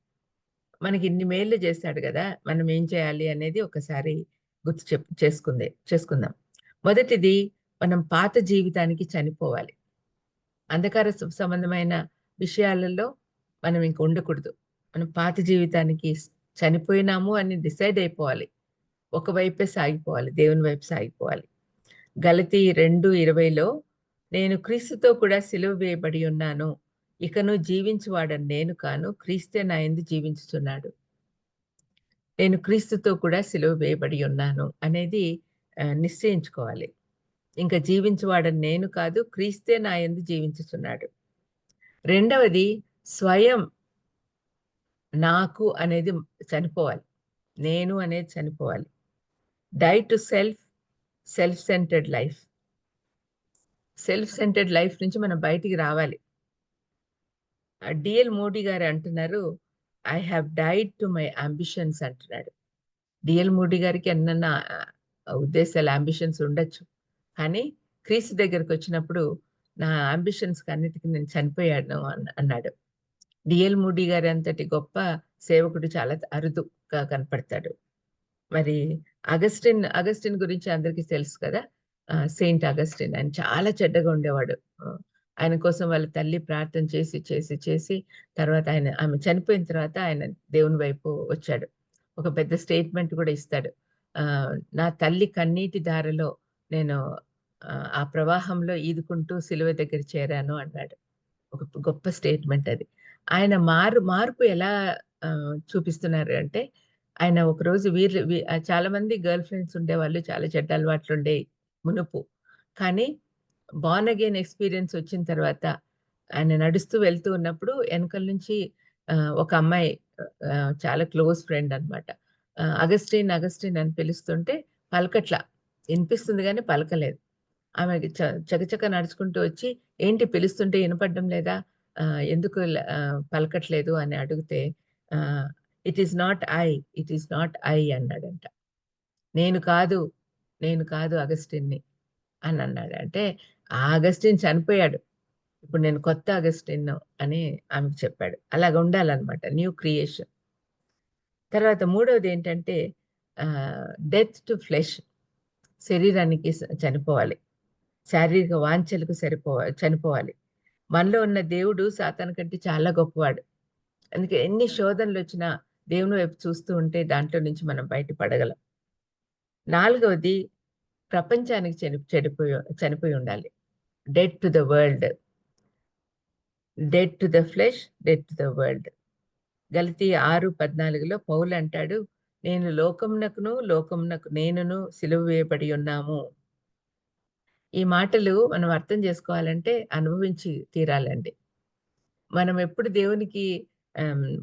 మనకి ఇన్ని మేళ్ళు చేశాడు గదా! మనం ఏం చేయాలి అనేది ఒకసారి గుర్తు చేసుకుందాం. మొదటిది, మనం పాత జీవితానికి చనిపోవాలి. అంధకార సంబంధమైన విషయాలలో మనం ఇంక ఉండకూడదు. మనం పాత జీవితానికి చనిపోయినాము అని డిసైడ్ అయిపోవాలి. ఒక వైపే సాగిపోవాలి. దేవుని వైపు సాగిపోవాలి. గలతీ 2:20లో నేను క్రీస్తుతో కూడా సిలువ వేయబడి ఉన్నాను. ఇకను జీవించువాడను నేను కాను, క్రీస్తే నా యందు జీవించుచున్నాడు. నేను క్రీస్తుతో కూడా సిలువ వేయబడి ఉన్నాను అనేది నిశ్చయించుకోవాలి. ఇంక జీవించువాడను నేను కాదు, క్రీస్తే నా యందు జీవించుచున్నాడు. రెండవది, స్వయం నాకు అనేది చనిపోవాలి. నేను అనేది చనిపోవాలి. Die to self centered life. Self centered life నుంచి మనం బయటికి రావాలి. డిఎల్ మోడీ గారు అంటున్నారు, I have died to my ambitions అంటున్నాడు. డిఎల్ మోడీ గారికి ఎన్నన్నా ఉద్దేశాలు, అంబిషన్స్ ఉండొచ్చు. కానీ క్రీస్తు దగ్గరికి వచ్చినప్పుడు నా అంబిషన్స్‌కి అన్నిటికి నేను చనిపోయాను అన్నాడు. డిఎల్ మోడీ గారి అంతటి గొప్ప సేవకుడు చాలా అరుదుగా కనపడతాడు. మరి అగస్టిన్ గురించి అందరికీ తెలుసు కదా! Saint Augustine. ఆయన చాలా చెడ్డగా ఉండేవాడు. ఆయన కోసం వాళ్ళ తల్లి ప్రార్థన చేసి తర్వాత ఆమె చనిపోయిన తర్వాత ఆయన దేవుని వైపు వచ్చాడు. ఒక పెద్ద స్టేట్మెంట్ కూడా ఇస్తాడు. నా తల్లి కన్నీటి దారిలో నేను ఆ ప్రవాహంలో ఈదుకుంటూ సిలువ దగ్గర చేరాను అన్నాడు. ఒక గొప్ప స్టేట్మెంట్ అది. ఆయన మార్పు ఎలా చూపిస్తున్నారు అంటే, ఆయన ఒకరోజు చాలా మంది గర్ల్ ఫ్రెండ్స్ ఉండేవాళ్ళు. చాలా చెడ్డ అలవాట్లుండేయి మునుపు. కానీ బోర్న్ అగైన్ ఎక్స్‌పీరియన్స్ వచ్చిన తర్వాత ఆయన నడుస్తూ వెళ్తూ ఉన్నప్పుడు ఎనకాల నుంచి ఒక అమ్మాయి, చాలా క్లోజ్ ఫ్రెండ్ అన్నమాట. అగస్టిన్ అని పిలుస్తుంటే పలకట్ల. ఇనిపిస్తుంది గానీ పలకలేదు. ఆమెకి చకచక నడుచుకుంటూ వచ్చి, "ఏంటి పిలుస్తుంటే ఇనపడడం లేదా? ఎందుకు పలకట్లేదు" అని అడిగితే, "ఇట్ ఈస్ నాట్ ఐ" అన్నాడంట. నేను కాదు అగస్టిన్‌ని అని అన్నాడు. అంటే ఆ అగస్టిన్ చనిపోయాడు. ఇప్పుడు నేను కొత్త అగస్టిన్‌ను అని ఆమెకు చెప్పాడు. అలాగ ఉండాలన్నమాట. New creation. తర్వాత మూడవదేంటంటే డెత్ టు ఫ్లెష్. శరీరానికి చనిపోవాలి. శారీరక వాంఛలకు చనిపోవాలి. మనలో ఉన్న దేవుడు సాతాను కంటే చాలా గొప్పవాడు. అందుకే ఎన్ని శోధనలొచ్చినా దేవుని వైపు చూస్తూ ఉంటే దాంట్లో నుంచి మనం బయటపడగలం. నాలుగవది, ప్రపంచానికి చనిపోయి ఉండాలి. Dead to the world. Dead to the flesh, dead to the world. గలతీ 6:14లో పౌలు అంటాడు, నేను లోకమునకు నేనును సిలువ వేయబడి ఉన్నాము. ఈ మాటలు మనం అర్థం చేసుకోవాలంటే అనుభవించి తీరాలండి. మనం ఎప్పుడు దేవునికి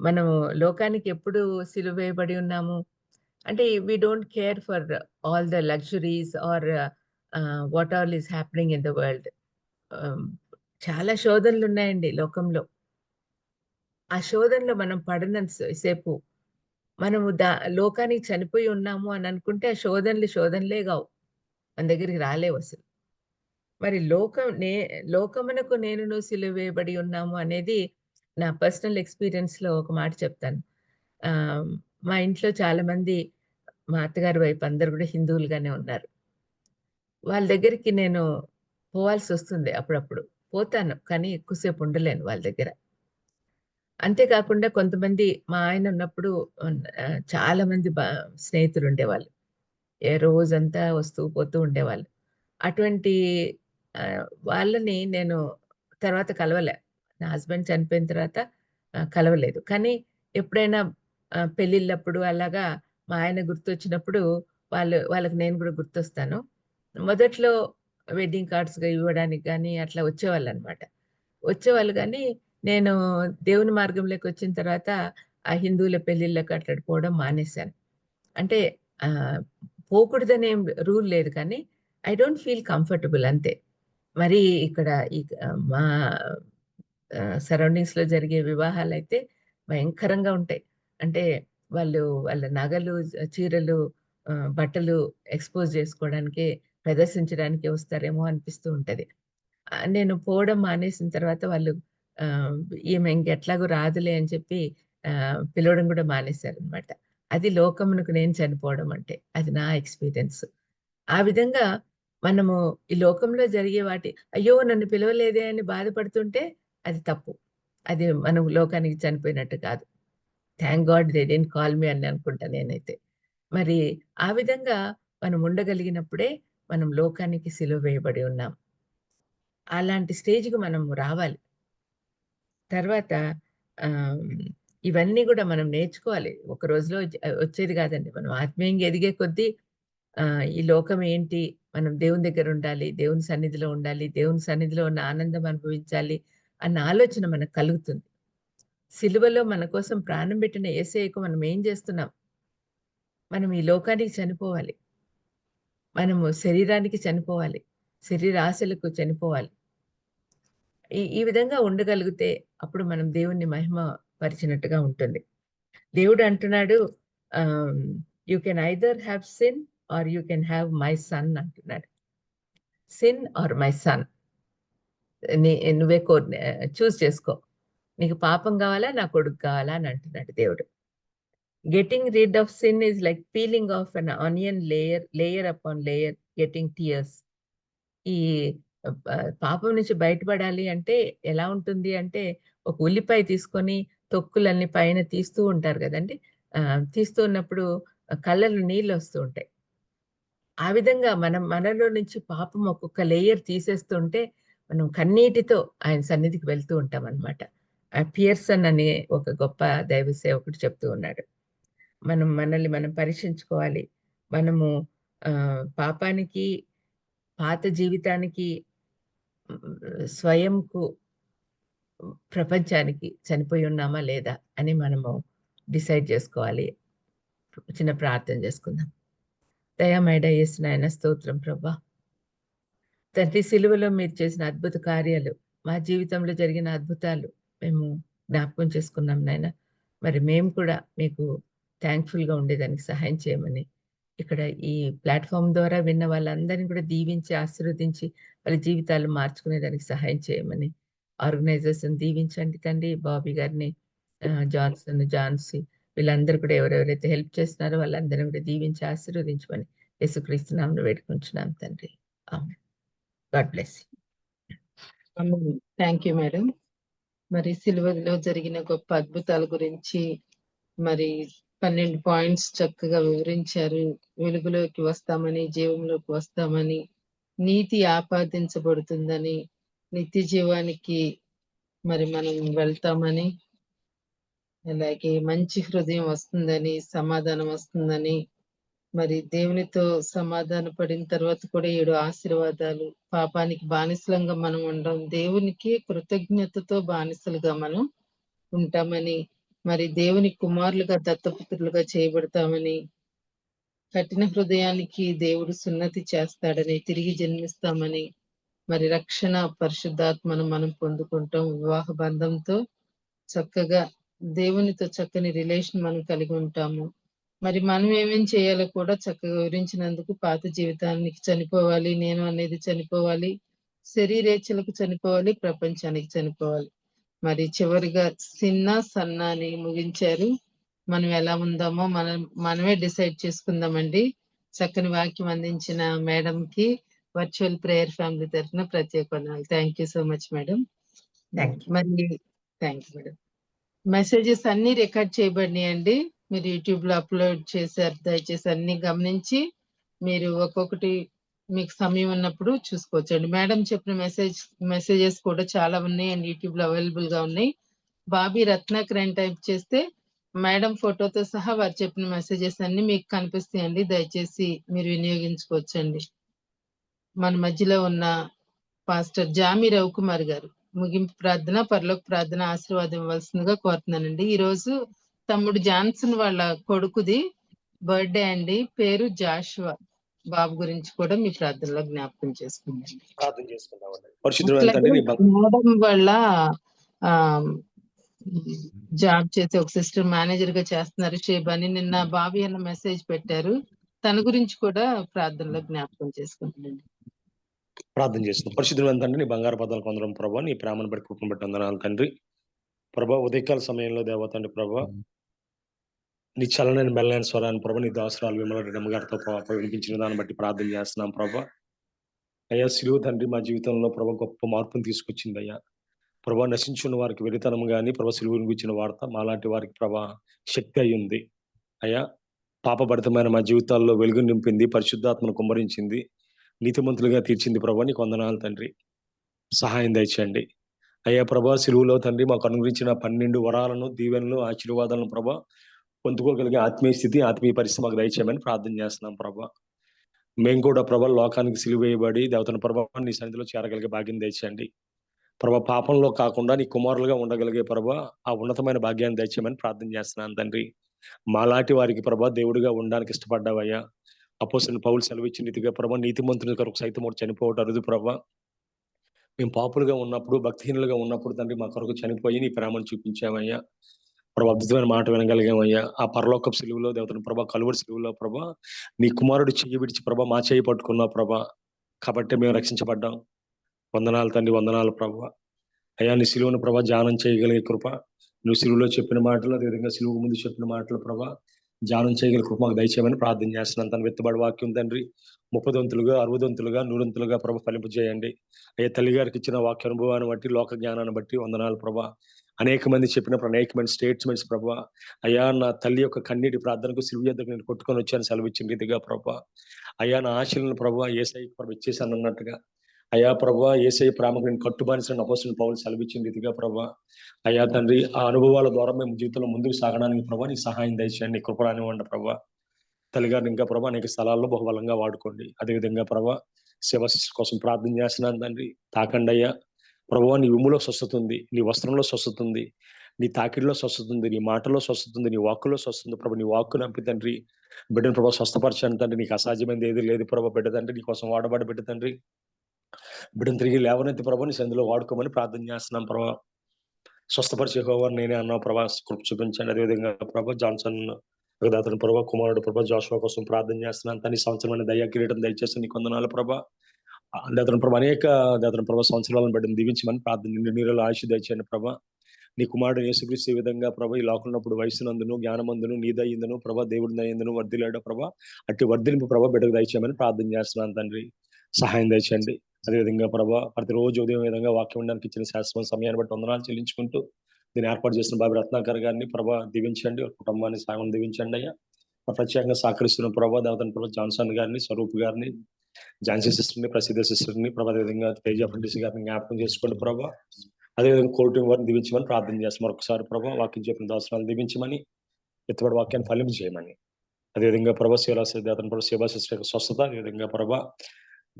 మనము లోకానికి ఎప్పుడు సిలువ వేయబడి ఉన్నాము అంటే, we don't care for all the luxuries or what all is happening in the world. చాలా శోధనలున్నాయండి లోకంలో. ఆ శోధనలో మనం పడనంత సేపు మనము లోకానికి చనిపోయి ఉన్నాము అని అనుకుంటే ఆ శోధనలే గావు. మన దగ్గరికి రాలేవసలు. మరి లోకమునకు నేనును సిలువ వేయబడి ఉన్నాము అనేది నా పర్సనల్ ఎక్స్‌పీరియన్స్‌లో ఒక మాట చెప్తాను. మా ఇంట్లో చాలామంది, మా అత్తగారి వైపు అందరూ గూడా హిందువులుగానే ఉన్నారు. వాళ్ళ దగ్గరికి నేను పోవాల్సొస్తుంది అప్పుడప్పుడు. పోతాను. కానీ ఎక్కువ సేపు ఉండలేను వాళ్ళ దగ్గర. అంతేకాకుండా కొంతమంది, మా ఆయన ఉన్నప్పుడు చాలా మంది స్నేహితులుండేవాళ్ళు. రోజంతా వస్తూ పోతూ ఉండేవాళ్ళు. అటువంటి వాళ్ళని నేను తర్వాత కలవలే. నా హస్బెండ్ చనిపోయిన తర్వాత కలవలేదు. కానీ ఎప్పుడైనా పెళ్ళిళ్ళప్పుడు అలాగా మా ఆయన గుర్తొచ్చినప్పుడు వాళ్ళకి నేను గూడా గుర్తొస్తాను. మొదట్లో వెడ్డింగ్ కార్డ్స్‌గా ఇవ్వడానికి గానీ అట్లా వచ్చేవాళ్ళనమాట. వచ్చేవాళ్ళు గానీ, నేను దేవుని మార్గంలోకొచ్చిన తర్వాత ఆ హిందువుల పెళ్ళిళ్ళకి అట్లా పోవడం మానేశాను. అంటే పోకూడదనేం రూల్ లేదు కానీ ఐ డోంట్ ఫీల్ కంఫర్టబుల్ అంతే. మరి ఇక్కడ మా సరౌండింగ్స్‌లో జరిగే వివాహాలైతే భయంకరంగా ఉంటాయి. అంటే వాళ్ళ నగలు, చీరలు, బట్టలు ఎక్స్‌పోజ్ చేసుకోవడానికి, ప్రదర్శించడానికి వస్తారేమో అనిపిస్తూ ఉంటది. నేను పోవడం మానేసిన తర్వాత వాళ్ళు ఈమె ఇంకెట్లాగో రాదులే అని చెప్పి పిలవడం కూడా మానేశారనమాట. అది లోకమునకు నేను చనిపోవడం అంటే. అది నా ఎక్స్‌పీరియన్స్. ఆ విధంగా మనము ఈ లోకంలో జరిగే అయ్యో! నన్ను పిలవలేదే అని బాధపడుతుంటే అది తప్పు. అది మనం లోకానికి చనిపోయినట్టు కాదు. Thank God they didn't call me అని అనుకుంటా నేనైతే. మరి ఆ విధంగా మనం ఉండగలిగినప్పుడే మనం లోకానికి సిలువ వేయబడి ఉన్నాం. అలాంటి స్టేజ్‌కి మనం రావాలి. తర్వాత ఆహ్, ఇవన్నీ గూడా మనం నేర్చుకోవాలి. ఒక రోజులో వచ్చేది గాదండి. మనం ఆత్మీయంగా ఎదిగే కొద్దీ ఈ లోకం ఏంటి? మనం దేవుని దగ్గర ఉండాలి. దేవుని సన్నిధిలో ఉండాలి. దేవుని సన్నిధిలో ఉన్న ఆనందం అనుభవించాలి అన్న ఆలోచన మనకు కలుగుతుంది. సిలువలో మన కోసం ప్రాణం పెట్టిన యేసయ్యకు మనం ఏం జేస్తున్నాం? మనం ఈ లోకానికి చనిపోవాలి. మనము శరీరానికి చనిపోవాలి. శరీర ఆశలకు చనిపోవాలి. ఈ ఈ విధంగా ఉండగలిగితే అప్పుడు మనం దేవుణ్ణి మహిమ పరిచినట్టుగా ఉంటుంది. దేవుడు అంటున్నాడు you can either have sin are you can have my son అంటున్నాడు. సిన్ ఆర్ మై సన్ నువ్వే చూజ్ చేసుకో. నీకు పాపం కావాలా? నా కొడుకు కావాలా? అని అంటున్నాడు దేవుడు. Getting rid of sin is like peeling of an onion layer upon layer getting tears. ఈ పాపం నుంచి బయటపడాలి అంటే ఎలా ఉంటుంది అంటే, ఒక ఉల్లిపాయ తీసుకొని తొక్కులన్నీ పైన తీస్తూ ఉంటారు గదండీ! తీస్తూ ఉన్నప్పుడు కళ్ళలో నీళ్ళొస్తూ ఉంటాయి. ఆ విధంగా మనలో నుంచి పాపం ఒక్కొక్క లేయర్ తీసేస్తుంటే, మనం కన్నీటితో ఆయన సన్నిధికి వెళ్తూ ఉంటామనమాట. పియర్సన్ అనే ఒక గొప్ప దైవ సేవకుడు చెప్తూ ఉన్నాడు. మనల్ని మనం పరీక్షించుకోవాలి. మనము పాపానికి, పాత జీవితానికి, స్వయంకు, ప్రపంచానికి చనిపోయి ఉన్నామా లేదా అని మనము డిసైడ్ చేసుకోవాలి. చిన్న ప్రార్థన చేసుకుందాం. దయామయుడ యేసు నాయన స్తోత్రం ప్రభా! తండ్రి సిలువలో మీరు చేసిన అద్భుత కార్యాలు, మా జీవితంలో జరిగిన అద్భుతాలు మేము జ్ఞాపకం చేసుకున్నాం నాయన. మరి మేము కూడా మీకు థాంక్‌ఫుల్‌గా ఉండేదానికి సహాయం చేయమని, ఇక్కడ ఈ ప్లాట్‌ఫార్మ్ ద్వారా విన్న వాళ్ళందరిని కూడా దీవించి, ఆశీర్వదించి, వాళ్ళ జీవితాలు మార్చుకునేదానికి సహాయం చేయమని, ఆర్గనైజర్స్‌ని దీవించండి తండ్రి. బాబీ గారిని, ఝాన్సీ వీళ్ళందరూ కూడా ఎవరెవరైతే హెల్ప్ చేస్తున్నారో వాళ్ళందరిని కూడా దీవించి, ఆశీర్వదించమని యేసుక్రీస్తు నామములో వేడుకుంటున్నాం తండ్రి. Amen. God bless you. Thank you madam. మరి సిలువలో జరిగిన గొప్ప అద్భుతాల గురించి మరి 12 పాయింట్స్ చక్కగా వివరించారు. వెలుగులోకి వస్తామని, జీవంలోకి వస్తామని, నీతి ఆపాదించబడుతుందని, నిత్య జీవానికి మరి మనం వెళ్తామని, అలాగే మంచి హృదయం వస్తుందని, సమాధానం వస్తుందని, మరి దేవునితో సమాధాన పడిన తర్వాత కూడా 7 ఆశీర్వాదాలు, పాపానికి బానిసలంగా మనం ఉండం, దేవునికి కృతజ్ఞతతో బానిసలుగా మనం ఉంటామని, మరి దేవుని కుమారులుగా, దత్తపుత్రులుగా చేయబడతామని, కఠిన హృదయానికి దేవుడు సున్నతి చేస్తాడని, తిరిగి జన్మిస్తామని, మరి రక్షణ పరిశుద్ధాత్మను మనం పొందుకుంటాం. వివాహ బంధంతో చక్కగా దేవునితో చక్కని రిలేషన్ మనం కలిగి ఉంటాము. మరి మనం ఏమేం చేయాలో కూడా చక్కగా వివరించినందుకు, పాత జీవితానికి చనిపోవాలి, నేను అనేది చనిపోవాలి, శరీరేచ్ఛలకు చనిపోవాలి, ప్రపంచానికి చనిపోవాలి. మరి చివరిగా సన్న అని ముగించారు. మనం ఎలా ఉందామో మనమే డిసైడ్ చేసుకుందామండి. చక్కని వాక్యం అందించిన మేడంకి వర్చువల్ ప్రేయర్ ఫ్యామిలీ తరఫున ప్రత్యేక వందనాలు. Thank you so much madam. Thank you. మరి థ్యాంక్ యూ మేడం. మెసేజెస్ అన్ని రికార్డ్ చేయబడినాయండి. మీరు యూట్యూబ్ లో అప్లోడ్ చేశారు. దయచేసి అన్ని గమనించి మీరు ఒక్కొక్కటి మీకు సమయం ఉన్నప్పుడు చూసుకోవచ్చండి. మేడం చెప్పిన మెసేజెస్ కూడా చాలా ఉన్నాయి అండ్ యూట్యూబ్ లో అవైలబుల్ గా ఉన్నాయి. బాబీ రత్నాకర్ అని టైప్ చేస్తే మేడం ఫోటోతో సహా వారు చెప్పిన మెసేజెస్ అన్ని మీకు కనిపిస్తాయండి. దయచేసి మీరు వినియోగించుకోవచ్చండి. మన మధ్యలో ఉన్న పాస్టర్ జామి రవికుమార్ గారు ముగింపు ప్రార్థన, పరలోక ప్రార్థన ఆశీర్వాదం ఇవ్వాల్సిందిగా కోరుతున్నానండి. ఈ రోజు తమ్ముడు జాన్సన్ వాళ్ళ కొడుకుది బర్త్డే అండి. పేరు జాషువా. బాబు గురించి కూడా మీ ప్రార్థనలో జ్ఞాపకం చేసుకుందండి. ప్రార్థన చేసుకుందామండి. పరిశుద్ధమైన అట్లాగే తండ్రి, నీ మేడం వాళ్ళ ఆ జాబ్ చేసే ఒక సిస్టర్ మేనేజర్ గా చేస్తున్నారు షేబాని. నిన్న బాబీ అన్న మెసేజ్ పెట్టారు. తన గురించి కూడా ప్రార్థనలో జ్ఞాపకం చేసుకుంటానండి. ప్రార్థన చేస్తున్నాం. పరిశుద్ధమైన తండ్రి, నీ బంగారు పదాలు పొందడం ప్రభావ, నీ ప్రేమను బట్టి కృపను బట్టి వందనాలు తండ్రి. ప్రభా, ఉదయకాల సమయంలో దేవ తండ్రి ప్రభా, నీ చలనైన మెల్లైన స్వరాన్ని ప్రభా, నీ దాసరాలు విమల రెడ్డమ్మ గారితో ప్రభా వినిపించిన దాన్ని బట్టి ప్రార్థన చేస్తున్నాం ప్రభా. అయ్యా సిలువ తండ్రి మా జీవితంలో ప్రభా గొప్ప మార్పును తీసుకొచ్చింది అయ్యా. ప్రభా, నశించున్న వారికి వెరితనం గాని ప్రభా సిలువను గురించిన వార్త మాలాంటి వారికి ప్రభా శక్తి అయ్యింది అయ్యా. పాపభరితమైన మా జీవితాల్లో వెలుగు నింపింది, పరిశుద్ధాత్మను కుమ్మరించింది, నీతిమంతులుగా తీర్చింది ప్రభా. నీకు వందనాలు తండ్రి. సహాయం దయచేయండి అయ్యా. ప్రభా, సిలువలో తండ్రి మాకు అనుగ్రహించిన 12 వరాలను, దీవెనలు, ఆశీర్వాదాలను ప్రభా పొందుకోగలిగే ఆత్మీయ స్థితి, ఆత్మీయ పరిస్థితి మాకు దయచేయమని ప్రార్థన చేస్తున్నాం ప్రభా. మేము కూడా ప్రభా లోకానికి సిలువ వేయబడి దేవతను ప్రభా నీ సన్నిధిలో చేరగలిగే భాగ్యం దయచేయండి ప్రభా. పాపంలో కాకుండా నీ కుమారులుగా ఉండగలిగే ప్రభా ఆ ఉన్నతమైన భాగ్యాన్ని దయచేయమని ప్రార్థన చేస్తున్నాను తండ్రి. మాలాంటి వారికి ప్రభా దేవుడిగా ఉండడానికి ఇష్టపడ్డావయ్యా. అపోస్తలుడైన పౌలు సెలవిచ్చిన రీతిగా ప్రభా నీతిమంతుని కొరకు సైతం చనిపోవటం అరుదు ప్రభా. మేము పాపులుగా ఉన్నప్పుడు, భక్తిహీనులుగా ఉన్నప్పుడు తండ్రి మా కొరకు చనిపోయి నీ ప్రేమను చూపించామయ్యా ప్రభా. అద్భుతమైన మాట వినగలిగామయ్యా. ఆ పరలోకపు సిలువలో దేవతను ప్రభా, కలువరి సిలువలో ప్రభా నీ కుమారుడు చెయ్యి విడిచి ప్రభా మా చెయ్యి పట్టుకున్నావు ప్రభా. కాబట్టి మేము రక్షించబడ్డాం. వందనాలు తండ్రి, వందనాలు ప్రభా. అయ్యా, నీ సిలువను ప్రభా ధ్యానం చేయగలిగే కృప, నువ్వు సిలువలో చెప్పిన మాటలు, అదేవిధంగా సిలువ ముందు చెప్పిన మాటలు ప్రభా ధ్యానం చేయగలిగే కృప మాకు దయచేయమని ప్రార్థన చేస్తున్నాను. తన వెత్తబడి వాక్యం తండ్రి 30 దంతులుగా, 60 దంతులుగా, 100 దంతులుగా ప్రభా ఫలింపజేయండి. అయ్యా, తల్లి గారికి ఇచ్చిన వాక్య అనుభవాన్ని బట్టి, లోక జ్ఞానాన్ని బట్టి వందనాలు ప్రభా. అనేక మంది చెప్పినప్పుడు అనేక మంది స్టేట్మెంట్స్ ప్రభా. అయ్యా, నా తల్లి యొక్క కన్నీటి ప్రార్థనకు సిలువ యొద్దకు నేను కొట్టుకొని వచ్చాను సెలవిచ్చిన రీతిగా ప్రభా. అయ్యా, నా ఆశలను ప్రభా యేసయ్యకి ప్రభా ఇచ్చేసాను అన్నట్టుగా అయ్యా ప్రభా, యేసయ్య ప్రేమకు నేను కట్టుబానిసిన అపోస్తలుడైన పౌలు సెలవిచ్చిన రీతిగా ప్రభా. అయ్యా తండ్రి, ఆ అనుభవాల ద్వారా మేము జీవితంలో ముందుకు సాగడానికి ప్రభా నీ సహాయం దయచేయండి, నీ కృపణివ్వండి ప్రభా. తల్లిగారిని ఇంకా ప్రభా అనేక స్థలాల్లో బహుబలంగా వాడుకోండి. అదేవిధంగా ప్రభా సేవ శిష్యుల కోసం ప్రార్థన చేస్తున్నాను తండ్రి. తాకండి అయ్యా ప్రభా. నీ విమ్ములో స్వస్థత ఉంది, నీ వస్త్రంలో స్వస్థత ఉంది, నీ తాకిడిలో స్వస్థత ఉంది, నీ మాటలో స్వస్థత ఉంది, నీ వాక్కులో స్వస్థత ఉంది ప్రభా. నీ వాక్కు నంపి తండ్రి బిడ్డను ప్రభా స్వస్థపరచాను తండ్రి. నీకు అసాధ్యమైనది ఏది లేదు ప్రభా. బిడ్డ తండ్రి నీ కోసం వాడబడి బిడ్డ తండ్రి బిడ్డను తిరిగి లేవనెత్తి ప్రభా నీ సందులో వాడుకోమని ప్రార్థన చేస్తున్నాం ప్రభా. స్వస్థపరిచే యెహోవా నేనే అన్నావు ప్రభా, కృప చూపించండి. అదేవిధంగా ప్రభా జాన్సన్ దాతను ప్రభా కుమారుడు ప్రభా జాషువా కోసం ప్రార్థన చేస్తున్నాను. తన సంవత్సరమైన దయా కిరీటం దయచేసి నీకు వందనాలు ప్రభా. దాతను ప్రభా అనేక దాతను ప్రభా సంవత్సరాలను బట్టి దీవించమని ప్రార్థన, నీరులో ఆయుష్ దయచేయండి ప్రభా. నీ కుమారుడు యేసుక్రీస్తు ఈ విధంగా ప్రభా ఈ లోకంలో వయసునందును, జ్ఞానమందును, నీ దయ్యందును ప్రభా, దేవుడి దయ్యందును వర్ధిల్లాడు ప్రభా. అట్టి వర్ధిలింపు ప్రభా బిడ్డకు దయచేయమని ప్రార్థన చేస్తున్నాను తండ్రి. సహాయం దయచేయండి. అదేవిధంగా ప్రభా ప్రతిరోజు ఉదయం విధంగా వాక్యం ఉండడానికి ఇచ్చిన శాశ్వత సమయాన్ని బట్టి వందనాలు చెల్లించుకుంటూ దీన్ని ఏర్పాటు చేసిన బాబు రత్నాకర్ గారిని ప్రభా దీవించండి, కుటుంబాన్ని సాయం దీవించండి అయ్యా. ప్రత్యేకంగా సహకరిస్తున్న ప్రభా దేవతను ప్రభా జాన్సన్ గారిని, స్వరూప్ గారిని, ఝాన్సీ సిస్టర్ని, ప్రసిద్ధ సిస్టర్ని ప్రభా, అదేవిధంగా తేజ ఫ్రెండ్స్ గారిని జ్ఞాపకం చేసుకోండి ప్రభా. అదేవిధంగా కోర్టు వారిని దీవించమని ప్రార్థన చేస్తాం. మరొకసారి ప్రభా వాక్యం చెప్పిన దాసరాలు దీవించమని, ఎత్తుబడి వాక్యాన్ని ఫలింపు చేయమని, అదేవిధంగా ప్రభా దేవతను ప్రభా సేవా సిస్టర్ యొక్క స్వస్థత, అదేవిధంగా ప్రభా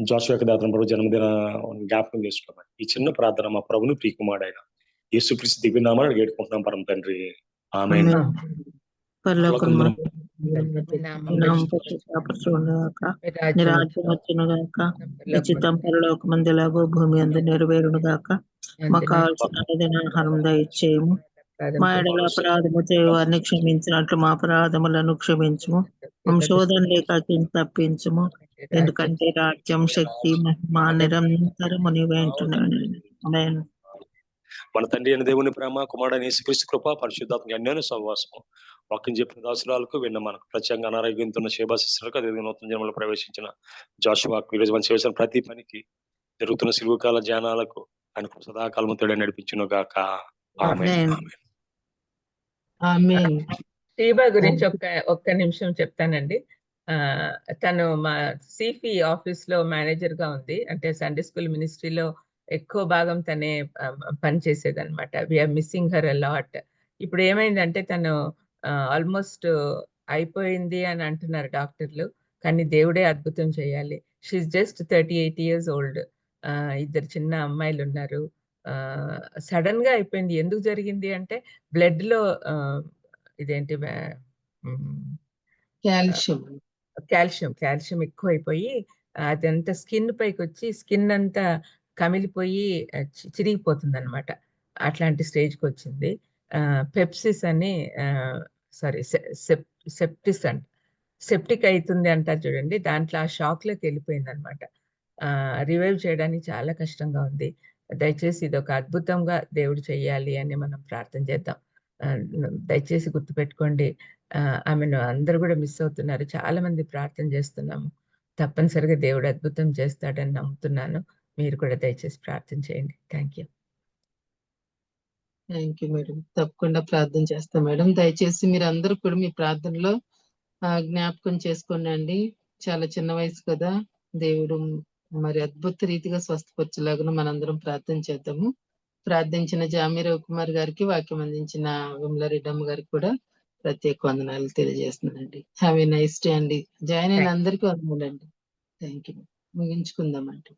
జాషువా యొక్క దాతను ప్రభు జన్మదిన జ్ఞాపకం చేసుకోమని ఈ చిన్న ప్రార్థన మా ప్రభును ప్రియకుమారుడైన యేసుక్రీస్తు దివ్యనామాన్ని వేడుకుంటున్నాం పరమ తండ్రి. ఆమేన్. పరలోకమందు రాజ్యం రాజ్యం వచ్చును గాక, నీ చిత్తం పరలోకమందులాగో భూమి అందు నెరవేరును గాక. మాకు కావాల్సిన ఆహారం దయచేయము. మా ఎడల అపరాధము చేయవారిని క్షమించినట్లు మా అపరాధములను క్షమించుము. మా శోధన లేక తప్పించుము. ఎందుకంటే రాజ్యం, శక్తి, మహిమ నిరంతరము నీవే అంటున్నాను. ఆమేన్. మన తండ్రి అయిన దేవుని ప్రేమ, కుమారుడైన యేసుక్రీస్తు కృప, పరిశుద్ధాత్మ అన్యోన్య సహవాసము వాక్యం చెప్పిన దాసురాలకు విన్న మనకు ప్రత్యేకంగా అనారోగ్యంతో ఉన్న శేబా సిస్టర్లకు, అదేవిధంగా నూతన జన్మలో ప్రవేశించిన జాషువాకు ఈరోజు మనం చేసిన ప్రతి పనికి జరుగుతున్న సిలువకాల ధ్యానాలకు ఆయన సదాకాలము తోడే నడిపించును గాక. ఆమేన్. ఆమేన్. షీబా గురించి ఒక్క నిమిషం చెప్తానండి. తను మా సిఫి ఆఫీస్ లో మేనేజర్ గా ఉంది. అంటే సండే స్కూల్ మినిస్ట్రీలో ఎక్కువ భాగం తనే పనిచేసేది అనమాట. We are missing her a lot. ఇప్పుడు ఏమైందంటే తను ఆల్మోస్ట్ అయిపోయింది అని అంటున్నారు డాక్టర్లు, కానీ దేవుడే అద్భుతం చేయాలి. She just 38 years old. ఇద్దరు చిన్న అమ్మాయిలు ఉన్నారు. సడన్ గా అయిపోయింది. ఎందుకు జరిగింది అంటే బ్లడ్ లో ఇదేంటి కాల్షియం. కాల్షియం ఎక్కువైపోయి అదంతా స్కిన్ పైకి వచ్చి స్కిన్ అంతా కమిలిపోయి చిరిగిపోతుంది అనమాట. అట్లాంటి స్టేజ్కి వచ్చింది. పెప్సిస్ అని సారీ సెప్టిక్ అవుతుంది అంటారు చూడండి, దాంట్లో ఆ షాక్లోకి వెళ్ళిపోయింది అనమాట. రివైవ్ చేయడానికి చాలా కష్టంగా ఉంది. దయచేసి ఇది ఒక అద్భుతంగా దేవుడు చెయ్యాలి అని మనం ప్రార్థన చేద్దాం. దయచేసి గుర్తుపెట్టుకోండి, ఆమెను అందరూ కూడా మిస్ అవుతున్నారు. చాలా మంది ప్రార్థన చేస్తున్నాము. తప్పనిసరిగా దేవుడు అద్భుతం చేస్తాడని నమ్ముతున్నాను. మీరు కూడా దయచేసి ప్రార్థన చేయండి. Thank you madam. తప్పకుండా ప్రార్థన చేస్తాం మేడం. దయచేసి మీరు అందరూ కూడా మీ ప్రార్థనలో జ్ఞాపకం చేసుకోండి. చాలా చిన్న వయసు కదా, దేవుడు మరి అద్భుత రీతిగా స్వస్థపరచలాగా మనందరం ప్రార్థన చేద్దాము. ప్రార్థించిన జామి రవికుమార్ గారికి, వాక్యం అందించిన విమలారెడ్డమ్మ గారికి కూడా ప్రత్యేక వందనాలు తెలియజేస్తున్నానండి. హ్యావ్ ఏ నైస్ డే అండి. జాయిన్ అయిన అందరికీ వందనాలండి. Thank you. ముగించుకుందామండి.